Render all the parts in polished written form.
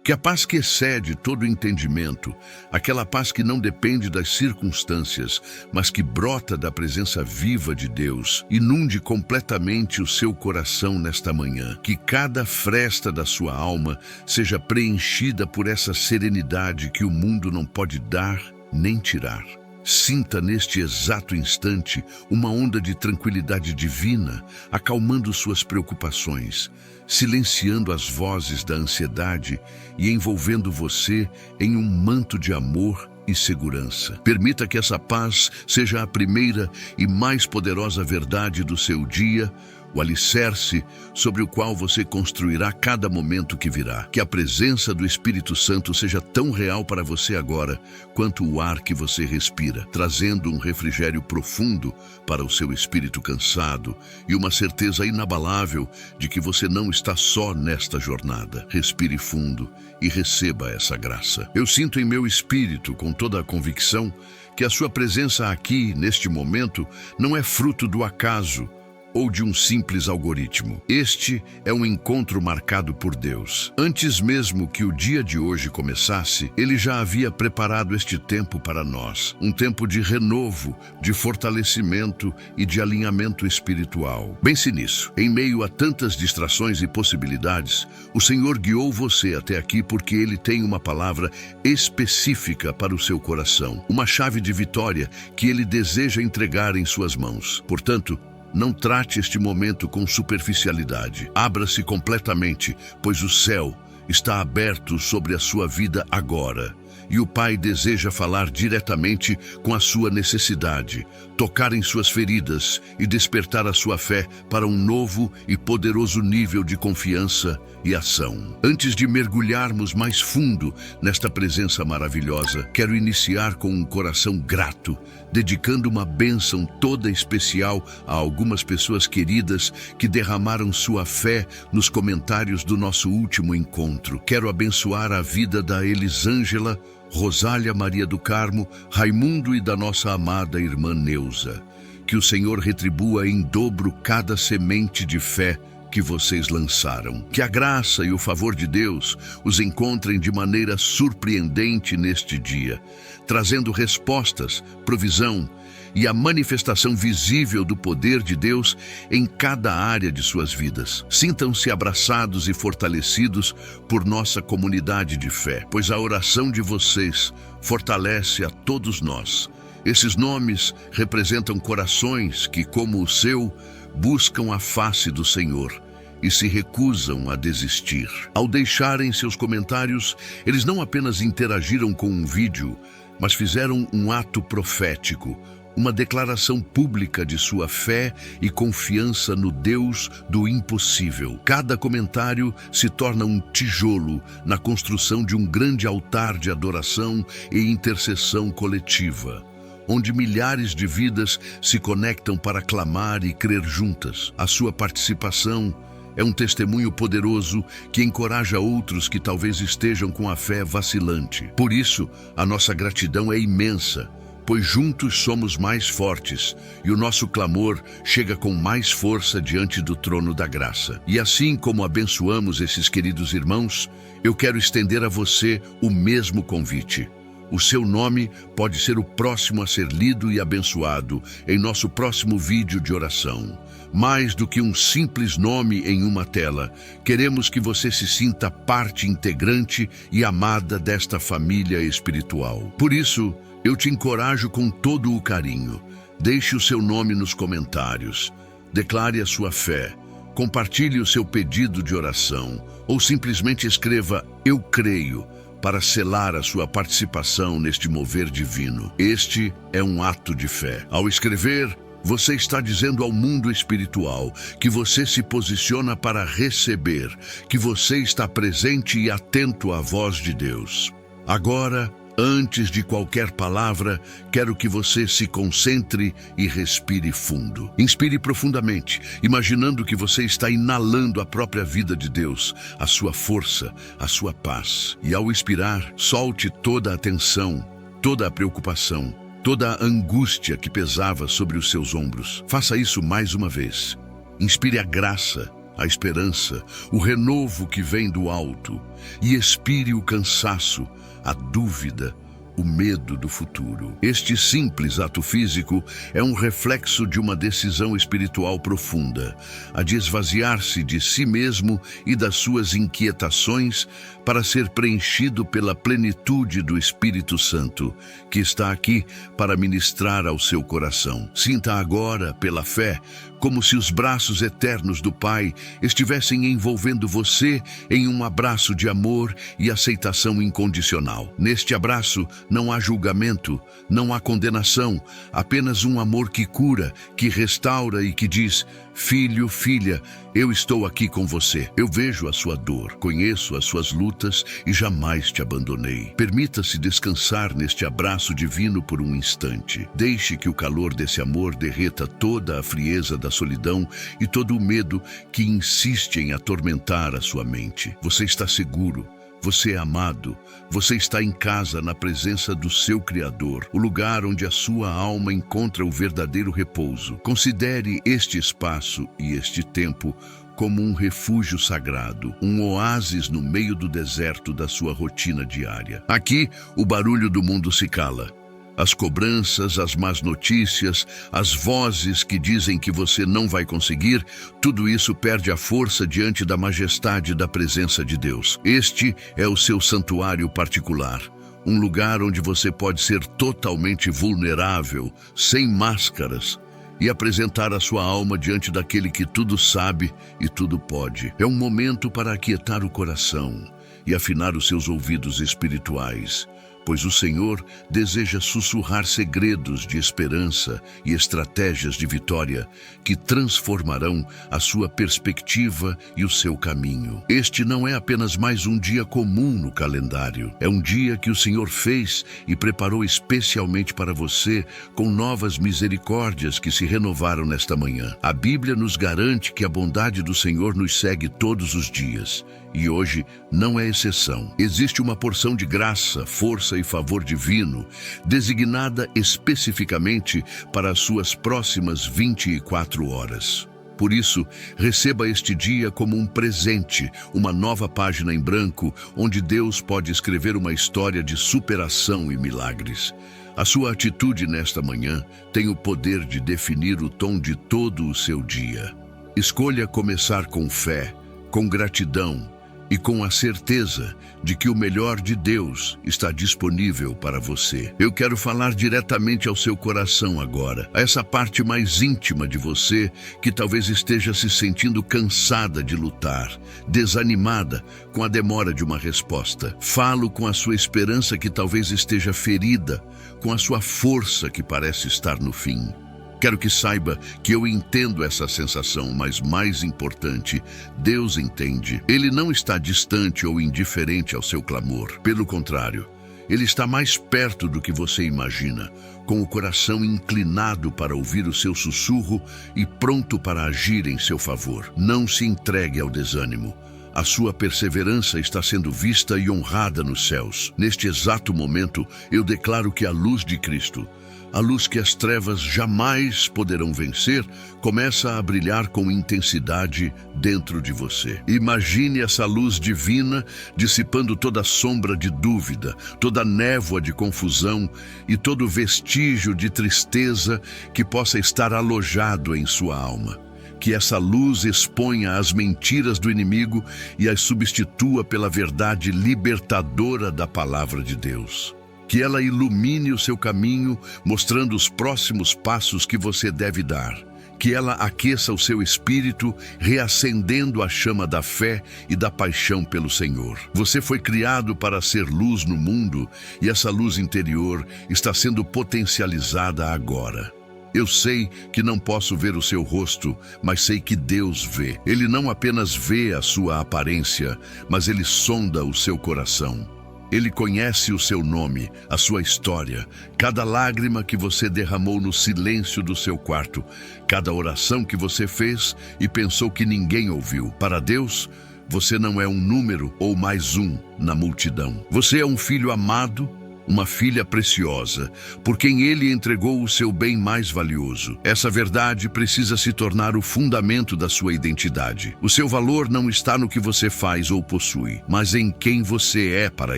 Que a paz que excede todo entendimento, aquela paz que não depende das circunstâncias, mas que brota da presença viva de Deus, inunde completamente o seu coração nesta manhã. Que cada fresta da sua alma seja preenchida por essa serenidade que o mundo não pode dar nem tirar. Sinta neste exato instante uma onda de tranquilidade divina, acalmando suas preocupações, silenciando as vozes da ansiedade e envolvendo você em um manto de amor e segurança. Permita que essa paz seja a primeira e mais poderosa verdade do seu dia, o alicerce sobre o qual você construirá cada momento que virá. Que a presença do Espírito Santo seja tão real para você agora quanto o ar que você respira, trazendo um refrigério profundo para o seu espírito cansado e uma certeza inabalável de que você não está só nesta jornada. Respire fundo e receba essa graça. Eu sinto em meu espírito, com toda a convicção, que a sua presença aqui, neste momento, não é fruto do acaso ou de um simples algoritmo. Este é um encontro marcado por Deus. Antes mesmo que o dia de hoje começasse, Ele já havia preparado este tempo para nós. Um tempo de renovo, de fortalecimento e de alinhamento espiritual. Pense nisso. Em meio a tantas distrações e possibilidades, o Senhor guiou você até aqui porque Ele tem uma palavra específica para o seu coração. Uma chave de vitória que Ele deseja entregar em suas mãos. Portanto, não trate este momento com superficialidade. Abra-se completamente, pois o céu está aberto sobre a sua vida agora. E o Pai deseja falar diretamente com a sua necessidade, tocar em suas feridas e despertar a sua fé para um novo e poderoso nível de confiança e ação. Antes de mergulharmos mais fundo nesta presença maravilhosa, quero iniciar com um coração grato, dedicando uma bênção toda especial a algumas pessoas queridas que derramaram sua fé nos comentários do nosso último encontro. Quero abençoar a vida da Elisângela, Rosália Maria do Carmo, Raimundo e da nossa amada irmã Neuza. Que o Senhor retribua em dobro cada semente de fé que vocês lançaram. Que a graça e o favor de Deus os encontrem de maneira surpreendente neste dia, trazendo respostas, provisão e a manifestação visível do poder de Deus em cada área de suas vidas. Sintam-se abraçados e fortalecidos por nossa comunidade de fé, pois a oração de vocês fortalece a todos nós. Esses nomes representam corações que, como o seu, buscam a face do Senhor e se recusam a desistir. Ao deixarem seus comentários, eles não apenas interagiram com um vídeo, mas fizeram um ato profético, uma declaração pública de sua fé e confiança no Deus do impossível. Cada comentário se torna um tijolo na construção de um grande altar de adoração e intercessão coletiva, onde milhares de vidas se conectam para clamar e crer juntas. A sua participação é um testemunho poderoso que encoraja outros que talvez estejam com a fé vacilante. Por isso, a nossa gratidão é imensa, pois juntos somos mais fortes e o nosso clamor chega com mais força diante do trono da graça. E assim como abençoamos esses queridos irmãos, eu quero estender a você o mesmo convite. O seu nome pode ser o próximo a ser lido e abençoado em nosso próximo vídeo de oração. Mais do que um simples nome em uma tela, queremos que você se sinta parte integrante e amada desta família espiritual. Por isso, eu te encorajo com todo o carinho. Deixe o seu nome nos comentários. Declare a sua fé. Compartilhe o seu pedido de oração. Ou simplesmente escreva "Eu creio" para selar a sua participação neste mover divino. Este é um ato de fé. Ao escrever, você está dizendo ao mundo espiritual que você se posiciona para receber, que você está presente e atento à voz de Deus. Agora, antes de qualquer palavra, quero que você se concentre e respire fundo. Inspire profundamente, imaginando que você está inalando a própria vida de Deus, a sua força, a sua paz. E ao expirar, solte toda a tensão, toda a preocupação, toda a angústia que pesava sobre os seus ombros. Faça isso mais uma vez. Inspire a graça, a esperança, o renovo que vem do alto, e expire o cansaço, a dúvida, o medo do futuro. Este simples ato físico é um reflexo de uma decisão espiritual profunda, a de esvaziar-se de si mesmo e das suas inquietações para ser preenchido pela plenitude do Espírito Santo, que está aqui para ministrar ao seu coração. Sinta agora, pela fé, como se os braços eternos do Pai estivessem envolvendo você em um abraço de amor e aceitação incondicional. Neste abraço não há julgamento, não há condenação, apenas um amor que cura, que restaura e que diz: filho, filha, eu estou aqui com você. Eu vejo a sua dor, conheço as suas lutas e jamais te abandonei. Permita-se descansar neste abraço divino por um instante. Deixe que o calor desse amor derreta toda a frieza da solidão e todo o medo que insiste em atormentar a sua mente. Você está seguro. Você é amado, você está em casa na presença do seu Criador, o lugar onde a sua alma encontra o verdadeiro repouso. Considere este espaço e este tempo como um refúgio sagrado, um oásis no meio do deserto da sua rotina diária. Aqui, o barulho do mundo se cala. As cobranças, as más notícias, as vozes que dizem que você não vai conseguir, tudo isso perde a força diante da majestade da presença de Deus. Este é o seu santuário particular, um lugar onde você pode ser totalmente vulnerável, sem máscaras, e apresentar a sua alma diante daquele que tudo sabe e tudo pode. É um momento para aquietar o coração e afinar os seus ouvidos espirituais, pois o Senhor deseja sussurrar segredos de esperança e estratégias de vitória que transformarão a sua perspectiva e o seu caminho. Este não é apenas mais um dia comum no calendário. É um dia que o Senhor fez e preparou especialmente para você, com novas misericórdias que se renovaram nesta manhã. A Bíblia nos garante que a bondade do Senhor nos segue todos os dias. E hoje não é exceção. Existe uma porção de graça, força e favor divino, designada especificamente para as suas próximas 24 horas. Por isso, receba este dia como um presente, uma nova página em branco, onde Deus pode escrever uma história de superação e milagres. A sua atitude nesta manhã tem o poder de definir o tom de todo o seu dia. Escolha começar com fé, com gratidão, e com a certeza de que o melhor de Deus está disponível para você. Eu quero falar diretamente ao seu coração agora, a essa parte mais íntima de você que talvez esteja se sentindo cansada de lutar, desanimada com a demora de uma resposta. Falo com a sua esperança que talvez esteja ferida, com a sua força que parece estar no fim. Quero que saiba que eu entendo essa sensação, mas mais importante, Deus entende. Ele não está distante ou indiferente ao seu clamor. Pelo contrário, Ele está mais perto do que você imagina, com o coração inclinado para ouvir o seu sussurro e pronto para agir em seu favor. Não se entregue ao desânimo. A sua perseverança está sendo vista e honrada nos céus. Neste exato momento, eu declaro que a luz de Cristo, a luz que as trevas jamais poderão vencer, começa a brilhar com intensidade dentro de você. Imagine essa luz divina dissipando toda sombra de dúvida, toda névoa de confusão e todo vestígio de tristeza que possa estar alojado em sua alma. Que essa luz exponha as mentiras do inimigo e as substitua pela verdade libertadora da palavra de Deus. Que ela ilumine o seu caminho, mostrando os próximos passos que você deve dar. Que ela aqueça o seu espírito, reacendendo a chama da fé e da paixão pelo Senhor. Você foi criado para ser luz no mundo e essa luz interior está sendo potencializada agora. Eu sei que não posso ver o seu rosto, mas sei que Deus vê. Ele não apenas vê a sua aparência, mas Ele sonda o seu coração. Ele conhece o seu nome, a sua história, cada lágrima que você derramou no silêncio do seu quarto, cada oração que você fez e pensou que ninguém ouviu. Para Deus, você não é um número ou mais um na multidão. Você é um filho amado, uma filha preciosa, por quem ele entregou o seu bem mais valioso. Essa verdade precisa se tornar o fundamento da sua identidade. O seu valor não está no que você faz ou possui, mas em quem você é para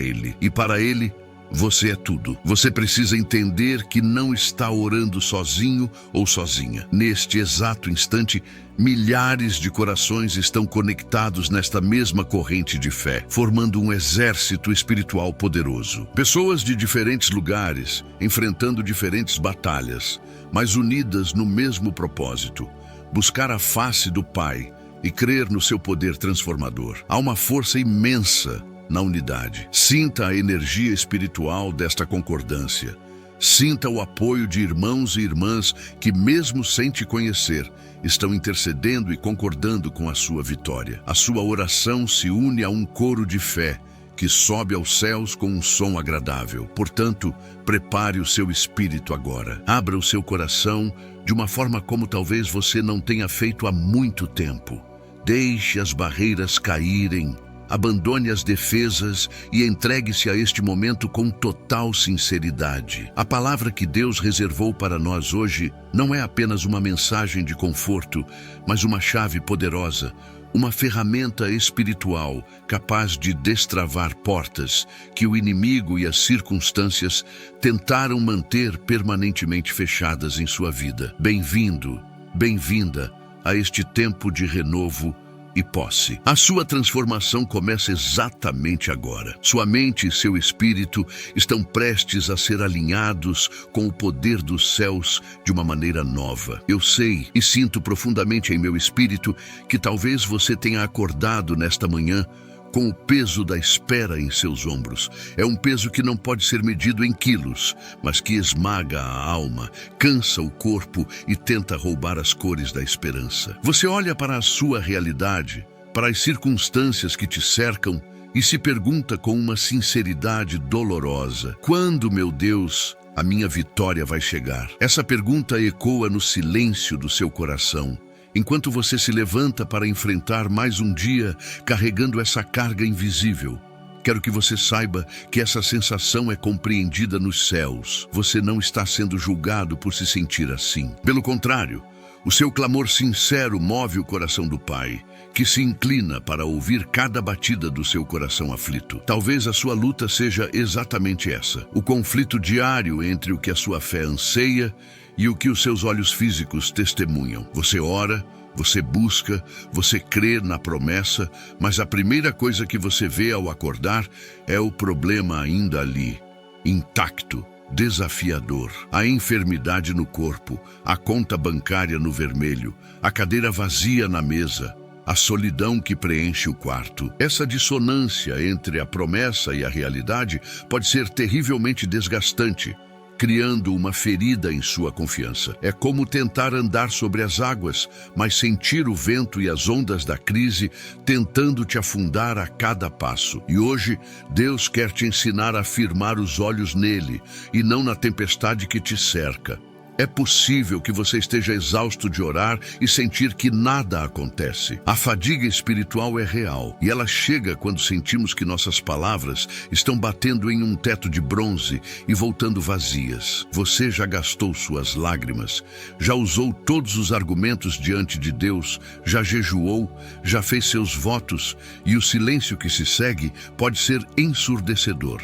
ele. E para ele, você é tudo. Você precisa entender que não está orando sozinho ou sozinha. Neste exato instante, milhares de corações estão conectados nesta mesma corrente de fé, formando um exército espiritual poderoso. Pessoas de diferentes lugares, enfrentando diferentes batalhas, mas unidas no mesmo propósito: buscar a face do Pai e crer no seu poder transformador. Há uma força imensa na unidade. Sinta a energia espiritual desta concordância. Sinta o apoio de irmãos e irmãs que, mesmo sem te conhecer, estão intercedendo e concordando com a sua vitória. A sua oração se une a um coro de fé que sobe aos céus com um som agradável. Portanto, prepare o seu espírito agora. Abra o seu coração de uma forma como talvez você não tenha feito há muito tempo. Deixe as barreiras caírem. Abandone as defesas e entregue-se a este momento com total sinceridade. A palavra que Deus reservou para nós hoje não é apenas uma mensagem de conforto, mas uma chave poderosa, uma ferramenta espiritual capaz de destravar portas que o inimigo e as circunstâncias tentaram manter permanentemente fechadas em sua vida. Bem-vindo, bem-vinda a este tempo de renovo e posse. A sua transformação começa exatamente agora. Sua mente e seu espírito estão prestes a ser alinhados com o poder dos céus de uma maneira nova. Eu sei e sinto profundamente em meu espírito que talvez você tenha acordado nesta manhã com o peso da espera em seus ombros. É um peso que não pode ser medido em quilos, mas que esmaga a alma, cansa o corpo e tenta roubar as cores da esperança. Você olha para a sua realidade, para as circunstâncias que te cercam e se pergunta com uma sinceridade dolorosa: quando, meu Deus, a minha vitória vai chegar? Essa pergunta ecoa no silêncio do seu coração, enquanto você se levanta para enfrentar mais um dia carregando essa carga invisível. Quero que você saiba que essa sensação é compreendida nos céus. Você não está sendo julgado por se sentir assim. Pelo contrário, o seu clamor sincero move o coração do Pai, que se inclina para ouvir cada batida do seu coração aflito. Talvez a sua luta seja exatamente essa: o conflito diário entre o que a sua fé anseia e o que os seus olhos físicos testemunham. Você ora, você busca, você crê na promessa, mas a primeira coisa que você vê ao acordar é o problema ainda ali, intacto, desafiador. A enfermidade no corpo, a conta bancária no vermelho, a cadeira vazia na mesa, a solidão que preenche o quarto. Essa dissonância entre a promessa e a realidade pode ser terrivelmente desgastante, criando uma ferida em sua confiança. É como tentar andar sobre as águas, mas sentir o vento e as ondas da crise tentando te afundar a cada passo. E hoje, Deus quer te ensinar a firmar os olhos nele e não na tempestade que te cerca. É possível que você esteja exausto de orar e sentir que nada acontece. A fadiga espiritual é real e ela chega quando sentimos que nossas palavras estão batendo em um teto de bronze e voltando vazias. Você já gastou suas lágrimas, já usou todos os argumentos diante de Deus, já jejuou, já fez seus votos, e o silêncio que se segue pode ser ensurdecedor.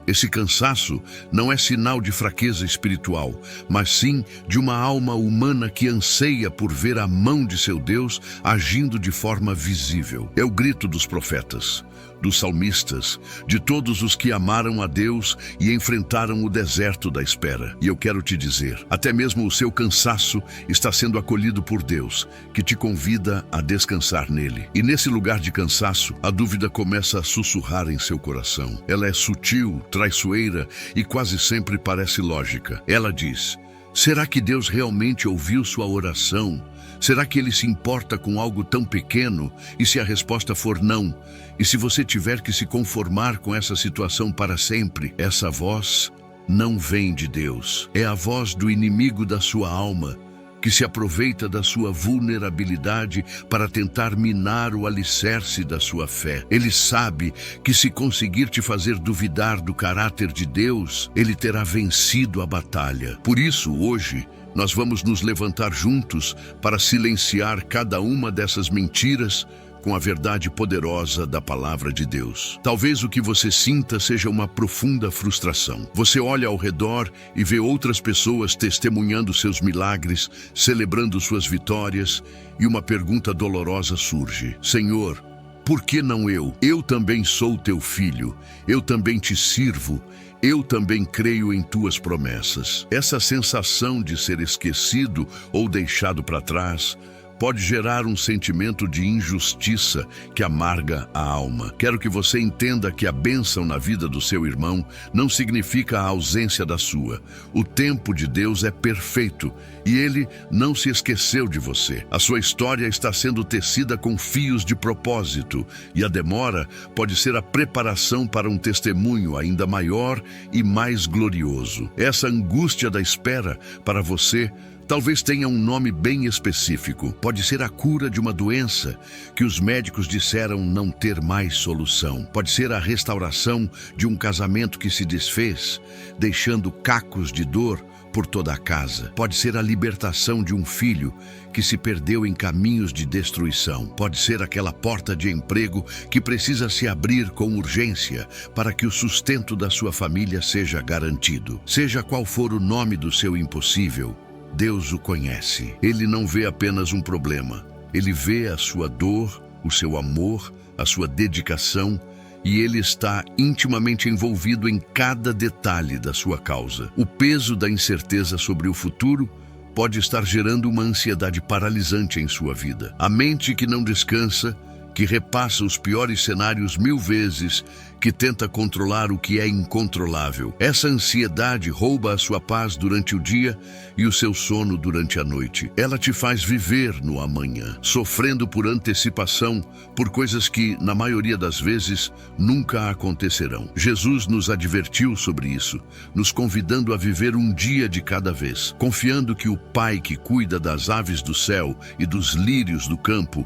Esse cansaço não é sinal de fraqueza espiritual, mas sim de uma alma humana que anseia por ver a mão de seu Deus agindo de forma visível. É o grito dos profetas, dos salmistas, de todos os que amaram a Deus e enfrentaram o deserto da espera. E eu quero te dizer, até mesmo o seu cansaço está sendo acolhido por Deus, que te convida a descansar nele. E nesse lugar de cansaço, a dúvida começa a sussurrar em seu coração. Ela é sutil, traiçoeira e quase sempre parece lógica. Ela diz: será que Deus realmente ouviu sua oração? Será que ele se importa com algo tão pequeno? E se a resposta for não? E se você tiver que se conformar com essa situação para sempre? Essa voz não vem de Deus. É a voz do inimigo da sua alma, que se aproveita da sua vulnerabilidade para tentar minar o alicerce da sua fé. Ele sabe que se conseguir te fazer duvidar do caráter de Deus, ele terá vencido a batalha. Por isso, hoje, nós vamos nos levantar juntos para silenciar cada uma dessas mentiras com a verdade poderosa da palavra de Deus. Talvez o que você sinta seja uma profunda frustração. Você olha ao redor e vê outras pessoas testemunhando seus milagres, celebrando suas vitórias, e uma pergunta dolorosa surge: Senhor, por que não eu? Eu também sou teu filho, eu também te sirvo, eu também creio em tuas promessas. Essa sensação de ser esquecido ou deixado para trás pode gerar um sentimento de injustiça que amarga a alma. Quero que você entenda que a bênção na vida do seu irmão não significa a ausência da sua. O tempo de Deus é perfeito e Ele não se esqueceu de você. A sua história está sendo tecida com fios de propósito e a demora pode ser a preparação para um testemunho ainda maior e mais glorioso. Essa angústia da espera para você talvez tenha um nome bem específico. Pode ser a cura de uma doença que os médicos disseram não ter mais solução. Pode ser a restauração de um casamento que se desfez, deixando cacos de dor por toda a casa. Pode ser a libertação de um filho que se perdeu em caminhos de destruição. Pode ser aquela porta de emprego que precisa se abrir com urgência para que o sustento da sua família seja garantido. Seja qual for o nome do seu impossível, Deus o conhece. Ele não vê apenas um problema. Ele vê a sua dor, o seu amor, a sua dedicação, e Ele está intimamente envolvido em cada detalhe da sua causa. O peso da incerteza sobre o futuro pode estar gerando uma ansiedade paralisante em sua vida. A mente que não descansa, que repassa os piores cenários 1000 vezes, que tenta controlar o que é incontrolável. Essa ansiedade rouba a sua paz durante o dia e o seu sono durante a noite. Ela te faz viver no amanhã, sofrendo por antecipação, por coisas que, na maioria das vezes, nunca acontecerão. Jesus nos advertiu sobre isso, nos convidando a viver um dia de cada vez, confiando que o Pai que cuida das aves do céu e dos lírios do campo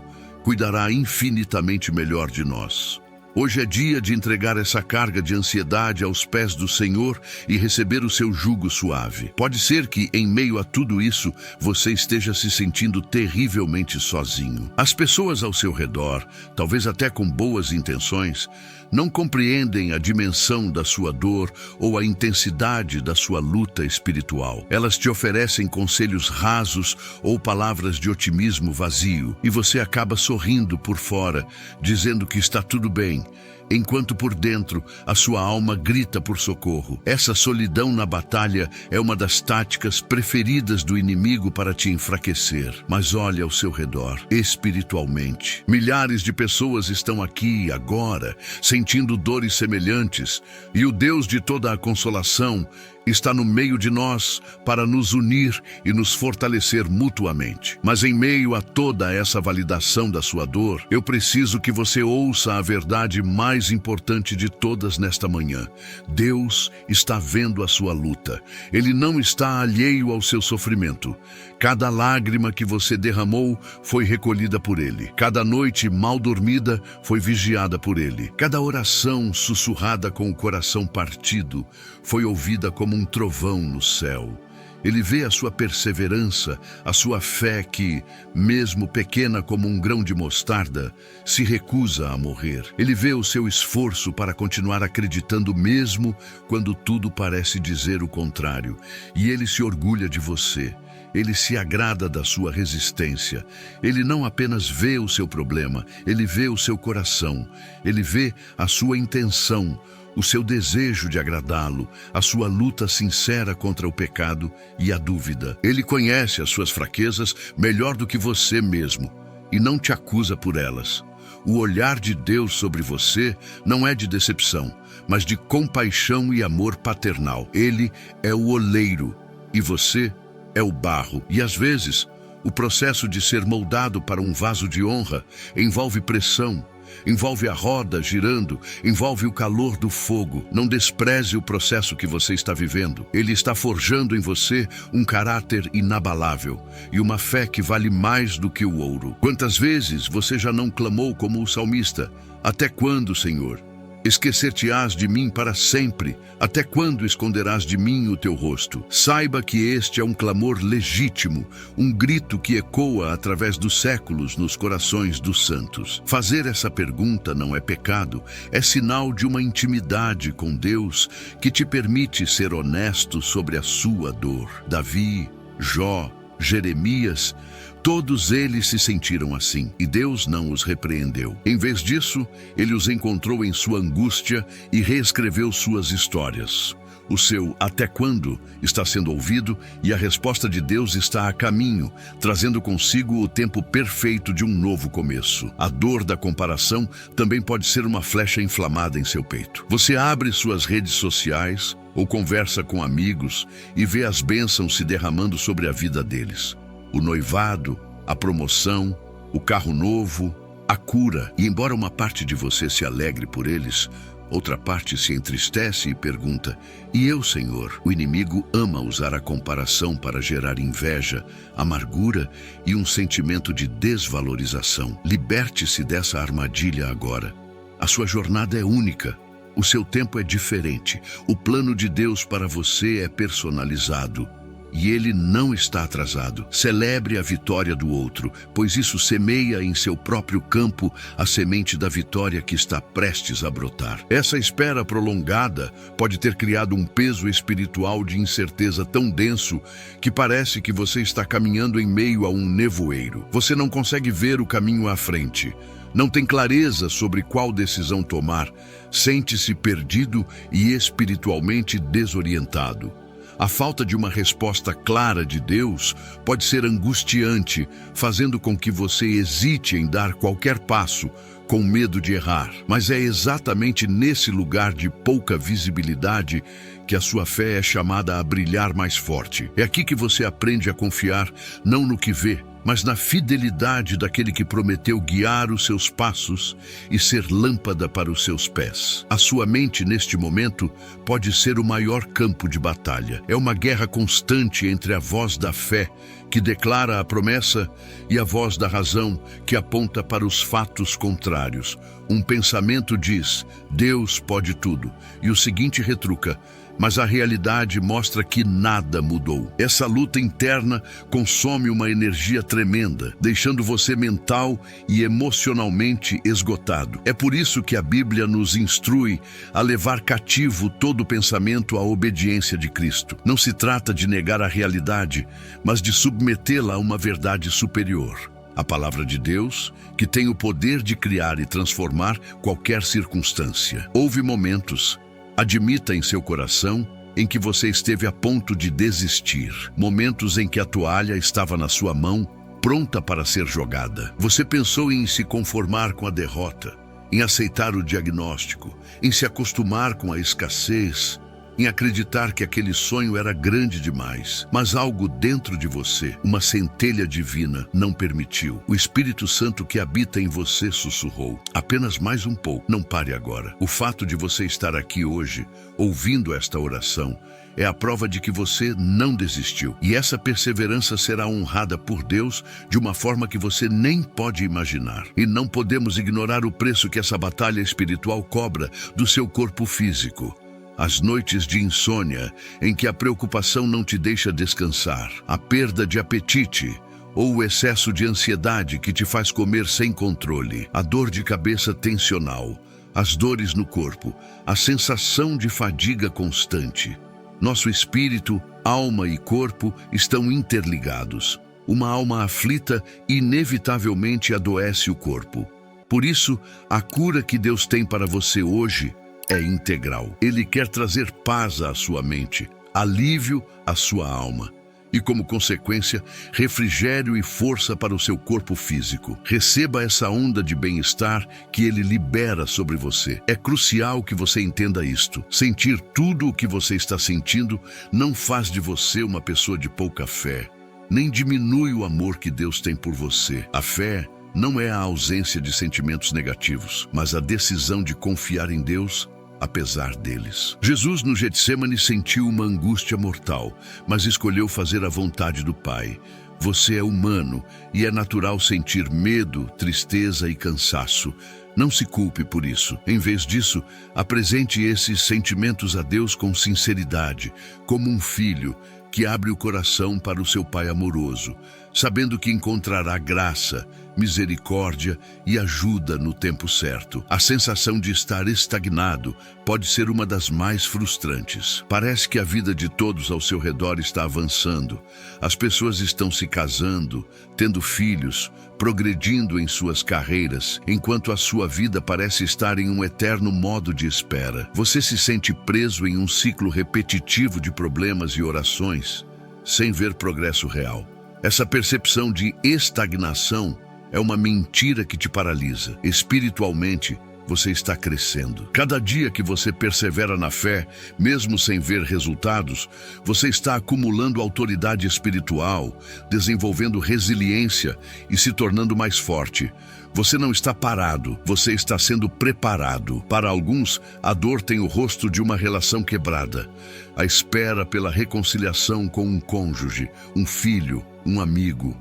cuidará infinitamente melhor de nós. Hoje é dia de entregar essa carga de ansiedade aos pés do Senhor e receber o seu jugo suave. Pode ser que, em meio a tudo isso, você esteja se sentindo terrivelmente sozinho. As pessoas ao seu redor, talvez até com boas intenções, não compreendem a dimensão da sua dor ou a intensidade da sua luta espiritual. Elas te oferecem conselhos rasos ou palavras de otimismo vazio, e você acaba sorrindo por fora, dizendo que está tudo bem, enquanto por dentro a sua alma grita por socorro. Essa solidão na batalha é uma das táticas preferidas do inimigo para te enfraquecer. Mas olha ao seu redor, espiritualmente. Milhares de pessoas estão aqui agora, sentindo dores semelhantes, e o Deus de toda a consolação está no meio de nós para nos unir e nos fortalecer mutuamente. Mas em meio a toda essa validação da sua dor, eu preciso que você ouça a verdade mais importante de todas nesta manhã. Deus está vendo a sua luta. Ele não está alheio ao seu sofrimento. Cada lágrima que você derramou foi recolhida por Ele. Cada noite mal dormida foi vigiada por Ele. Cada oração sussurrada com o coração partido foi ouvida como um trovão no céu. Ele vê a sua perseverança, a sua fé que, mesmo pequena como um grão de mostarda, se recusa a morrer. Ele vê o seu esforço para continuar acreditando mesmo quando tudo parece dizer o contrário. E Ele se orgulha de você. Ele se agrada da sua resistência. Ele não apenas vê o seu problema, Ele vê o seu coração. Ele vê a sua intenção, o seu desejo de agradá-lo, a sua luta sincera contra o pecado e a dúvida. Ele conhece as suas fraquezas melhor do que você mesmo e não te acusa por elas. O olhar de Deus sobre você não é de decepção, mas de compaixão e amor paternal. Ele é o oleiro e você é o barro. E às vezes, o processo de ser moldado para um vaso de honra envolve pressão, envolve a roda girando, envolve o calor do fogo. Não despreze o processo que você está vivendo. Ele está forjando em você um caráter inabalável e uma fé que vale mais do que o ouro. Quantas vezes você já não clamou como o salmista: até quando, Senhor? Esquecer-te-ás de mim para sempre? Até quando esconderás de mim o teu rosto? Saiba que este é um clamor legítimo, um grito que ecoa através dos séculos nos corações dos santos. Fazer essa pergunta não é pecado, é sinal de uma intimidade com Deus que te permite ser honesto sobre a sua dor. Davi, Jó, Jeremias, todos eles se sentiram assim, e Deus não os repreendeu. Em vez disso, ele os encontrou em sua angústia e reescreveu suas histórias. O seu "até quando" está sendo ouvido e a resposta de Deus está a caminho, trazendo consigo o tempo perfeito de um novo começo. A dor da comparação também pode ser uma flecha inflamada em seu peito. Você abre suas redes sociais ou conversa com amigos e vê as bênçãos se derramando sobre a vida deles. O noivado, a promoção, o carro novo, a cura. E embora uma parte de você se alegre por eles, outra parte se entristece e pergunta: e eu, Senhor? O inimigo ama usar a comparação para gerar inveja, amargura e um sentimento de desvalorização. Liberte-se dessa armadilha agora. A sua jornada é única. O seu tempo é diferente. O plano de Deus para você é personalizado. E ele não está atrasado. Celebre a vitória do outro, pois isso semeia em seu próprio campo a semente da vitória que está prestes a brotar. Essa espera prolongada pode ter criado um peso espiritual de incerteza tão denso que parece que você está caminhando em meio a um nevoeiro. Você não consegue ver o caminho à frente. Não tem clareza sobre qual decisão tomar. Sente-se perdido e espiritualmente desorientado. A falta de uma resposta clara de Deus pode ser angustiante, fazendo com que você hesite em dar qualquer passo, com medo de errar. Mas é exatamente nesse lugar de pouca visibilidade que a sua fé é chamada a brilhar mais forte. É aqui que você aprende a confiar não no que vê, mas na fidelidade daquele que prometeu guiar os seus passos e ser lâmpada para os seus pés. A sua mente, neste momento, pode ser o maior campo de batalha. É uma guerra constante entre a voz da fé, que declara a promessa, e a voz da razão, que aponta para os fatos contrários. Um pensamento diz: Deus pode tudo, e o seguinte retruca: mas a realidade mostra que nada mudou. Essa luta interna consome uma energia tremenda, deixando você mental e emocionalmente esgotado. É por isso que a Bíblia nos instrui a levar cativo todo pensamento à obediência de Cristo. Não se trata de negar a realidade, mas de submetê-la a uma verdade superior. A palavra de Deus, que tem o poder de criar e transformar qualquer circunstância. Houve momentos, admita em seu coração, em que você esteve a ponto de desistir. Momentos em que a toalha estava na sua mão, pronta para ser jogada. Você pensou em se conformar com a derrota, em aceitar o diagnóstico, em se acostumar com a escassez, em acreditar que aquele sonho era grande demais. Mas algo dentro de você, uma centelha divina, não permitiu. O Espírito Santo que habita em você sussurrou: apenas mais um pouco, não pare agora. O fato de você estar aqui hoje, ouvindo esta oração, é a prova de que você não desistiu. E essa perseverança será honrada por Deus de uma forma que você nem pode imaginar. E não podemos ignorar o preço que essa batalha espiritual cobra do seu corpo físico. As noites de insônia, em que a preocupação não te deixa descansar, a perda de apetite ou o excesso de ansiedade que te faz comer sem controle, a dor de cabeça tensional, as dores no corpo, a sensação de fadiga constante. Nosso espírito, alma e corpo estão interligados. Uma alma aflita inevitavelmente adoece o corpo. Por isso, a cura que Deus tem para você hoje é integral. Ele quer trazer paz à sua mente, alívio à sua alma e, como consequência, refrigério e força para o seu corpo físico. Receba essa onda de bem-estar que ele libera sobre você. É crucial que você entenda isto. Sentir tudo o que você está sentindo não faz de você uma pessoa de pouca fé, nem diminui o amor que Deus tem por você. A fé não é a ausência de sentimentos negativos, mas a decisão de confiar em Deus apesar deles. Jesus no Getsêmani sentiu uma angústia mortal, mas escolheu fazer a vontade do Pai. Você é humano e é natural sentir medo, tristeza e cansaço. Não se culpe por isso. Em vez disso, apresente esses sentimentos a Deus com sinceridade, como um filho que abre o coração para o seu Pai amoroso, sabendo que encontrará graça, misericórdia e ajuda no tempo certo. A sensação de estar estagnado pode ser uma das mais frustrantes. Parece que a vida de todos ao seu redor está avançando. As pessoas estão se casando, tendo filhos, progredindo em suas carreiras, enquanto a sua vida parece estar em um eterno modo de espera. Você se sente preso em um ciclo repetitivo de problemas e orações, sem ver progresso real. Essa percepção de estagnação é uma mentira que te paralisa. Espiritualmente, você está crescendo. Cada dia que você persevera na fé, mesmo sem ver resultados, você está acumulando autoridade espiritual, desenvolvendo resiliência e se tornando mais forte. Você não está parado, você está sendo preparado. Para alguns, a dor tem o rosto de uma relação quebrada. A espera pela reconciliação com um cônjuge, um filho, um amigo.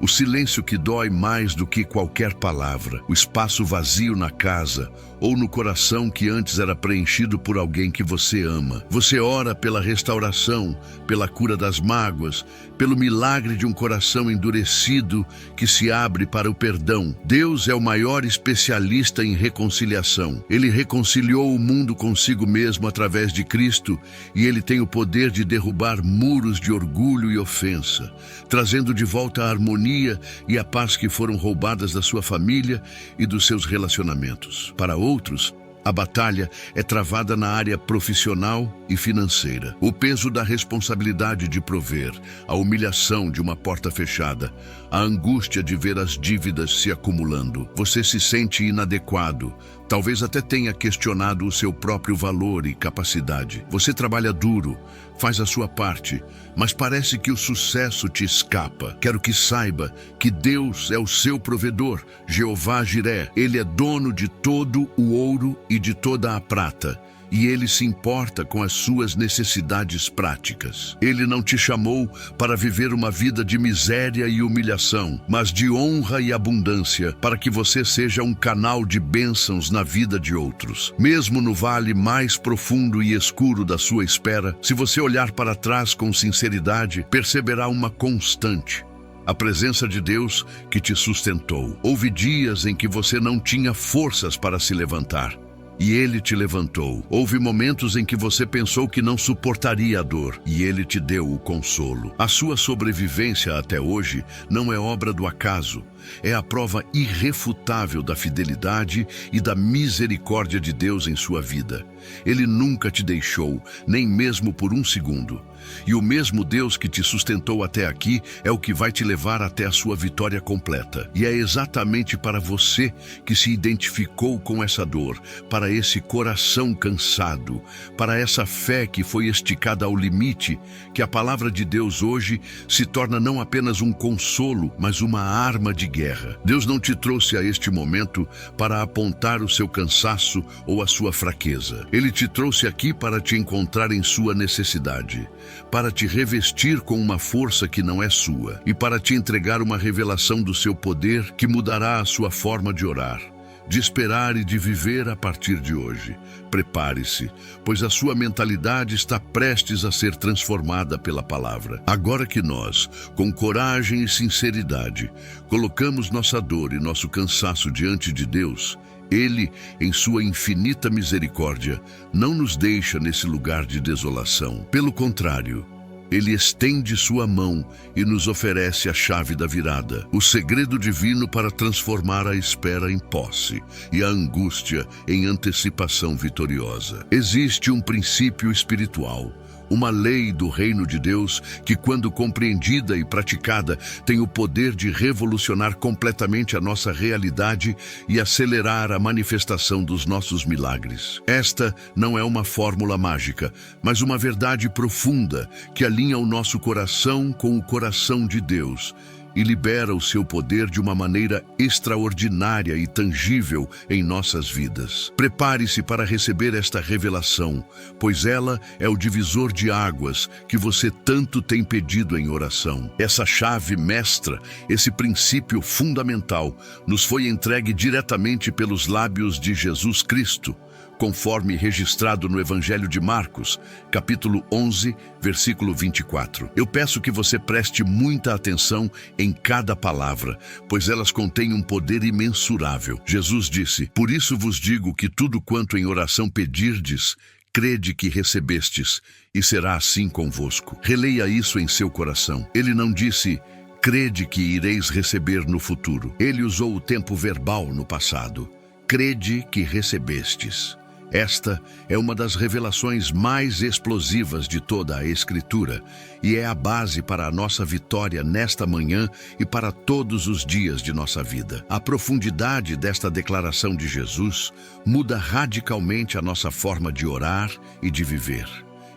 O silêncio que dói mais do que qualquer palavra, o espaço vazio na casa ou no coração que antes era preenchido por alguém que você ama. Você ora pela restauração, pela cura das mágoas, pelo milagre de um coração endurecido que se abre para o perdão. Deus é o maior especialista em reconciliação. Ele reconciliou o mundo consigo mesmo através de Cristo e ele tem o poder de derrubar muros de orgulho e ofensa, trazendo de volta a harmonia e a paz que foram roubadas da sua família e dos seus relacionamentos. Para outros, a batalha é travada na área profissional e financeira. O peso da responsabilidade de prover, a humilhação de uma porta fechada, a angústia de ver as dívidas se acumulando. Você se sente inadequado, talvez até tenha questionado o seu próprio valor e capacidade. Você trabalha duro, faz a sua parte, mas parece que o sucesso te escapa. Quero que saiba que Deus é o seu provedor, Jeová Jiré. Ele é dono de todo o ouro e de toda a prata, e Ele se importa com as suas necessidades práticas. Ele não te chamou para viver uma vida de miséria e humilhação, mas de honra e abundância, para que você seja um canal de bênçãos na vida de outros. Mesmo no vale mais profundo e escuro da sua espera, se você olhar para trás com sinceridade, perceberá uma constante: a presença de Deus que te sustentou. Houve dias em que você não tinha forças para se levantar, e Ele te levantou. Houve momentos em que você pensou que não suportaria a dor, e Ele te deu o consolo. A sua sobrevivência até hoje não é obra do acaso, é a prova irrefutável da fidelidade e da misericórdia de Deus em sua vida. Ele nunca te deixou, nem mesmo por um segundo. E o mesmo Deus que te sustentou até aqui é o que vai te levar até a sua vitória completa. E é exatamente para você que se identificou com essa dor, para esse coração cansado, para essa fé que foi esticada ao limite, que a palavra de Deus hoje se torna não apenas um consolo, mas uma arma de guerra. Deus não te trouxe a este momento para apontar o seu cansaço ou a sua fraqueza. Ele te trouxe aqui para te encontrar em sua necessidade, para te revestir com uma força que não é sua e para te entregar uma revelação do seu poder que mudará a sua forma de orar, de esperar e de viver a partir de hoje. Prepare-se, pois a sua mentalidade está prestes a ser transformada pela palavra. Agora que nós, com coragem e sinceridade, colocamos nossa dor e nosso cansaço diante de Deus, Ele, em sua infinita misericórdia, não nos deixa nesse lugar de desolação. Pelo contrário, Ele estende sua mão e nos oferece a chave da virada, o segredo divino para transformar a espera em posse e a angústia em antecipação vitoriosa. Existe um princípio espiritual, uma lei do reino de Deus que, quando compreendida e praticada, tem o poder de revolucionar completamente a nossa realidade e acelerar a manifestação dos nossos milagres. Esta não é uma fórmula mágica, mas uma verdade profunda que alinha o nosso coração com o coração de Deus e libera o seu poder de uma maneira extraordinária e tangível em nossas vidas. Prepare-se para receber esta revelação, pois ela é o divisor de águas que você tanto tem pedido em oração. Essa chave mestra, esse princípio fundamental, nos foi entregue diretamente pelos lábios de Jesus Cristo, conforme registrado no Evangelho de Marcos, capítulo 11, versículo 24. Eu peço que você preste muita atenção em cada palavra, pois elas contêm um poder imensurável. Jesus disse: "Por isso vos digo que tudo quanto em oração pedirdes, crede que recebestes, e será assim convosco." Releia isso em seu coração. Ele não disse: "Crede que ireis receber no futuro." Ele usou o tempo verbal no passado. Crede que recebestes. Esta é uma das revelações mais explosivas de toda a Escritura e é a base para a nossa vitória nesta manhã e para todos os dias de nossa vida. A profundidade desta declaração de Jesus muda radicalmente a nossa forma de orar e de viver.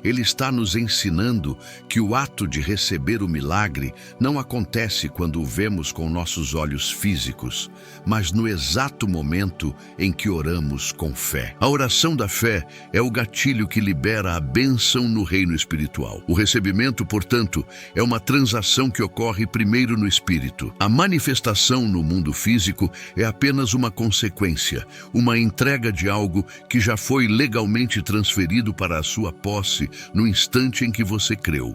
Ele está nos ensinando que o ato de receber o milagre não acontece quando o vemos com nossos olhos físicos, mas no exato momento em que oramos com fé. A oração da fé é o gatilho que libera a bênção no reino espiritual. O recebimento, portanto, é uma transação que ocorre primeiro no espírito. A manifestação no mundo físico é apenas uma consequência, uma entrega de algo que já foi legalmente transferido para a sua posse no instante em que você creu.